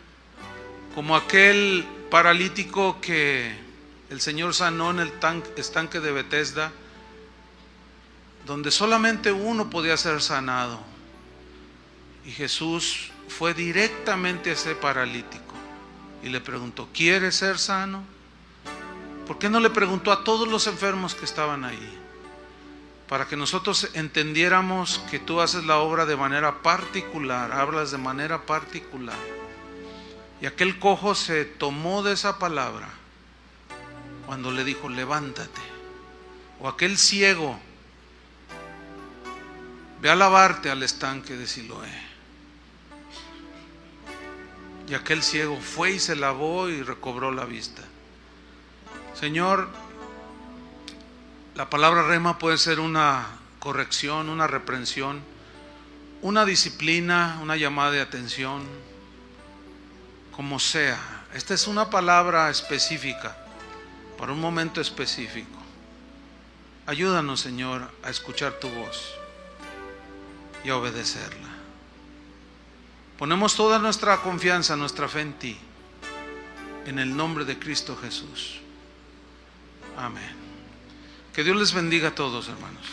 como aquel paralítico que el Señor sanó en el estanque de Betesda, donde solamente uno podía ser sanado. Y Jesús fue directamente a ese paralítico y le preguntó, ¿quieres ser sano? ¿Por qué no le preguntó a todos los enfermos que estaban ahí? Para que nosotros entendiéramos que tú haces la obra de manera particular, hablas de manera particular. Y aquel cojo se tomó de esa palabra cuando le dijo, levántate. O aquel ciego, ve a lavarte al estanque de Siloé. Y aquel ciego fue y se lavó y recobró la vista. Señor, la palabra rema puede ser una corrección, una reprensión, una disciplina, una llamada de atención, como sea. Esta es una palabra específica, para un momento específico. Ayúdanos, Señor, a escuchar tu voz y a obedecerla. Ponemos toda nuestra confianza, nuestra fe en ti, en el nombre de Cristo Jesús. Amén. Que Dios les bendiga a todos, hermanos.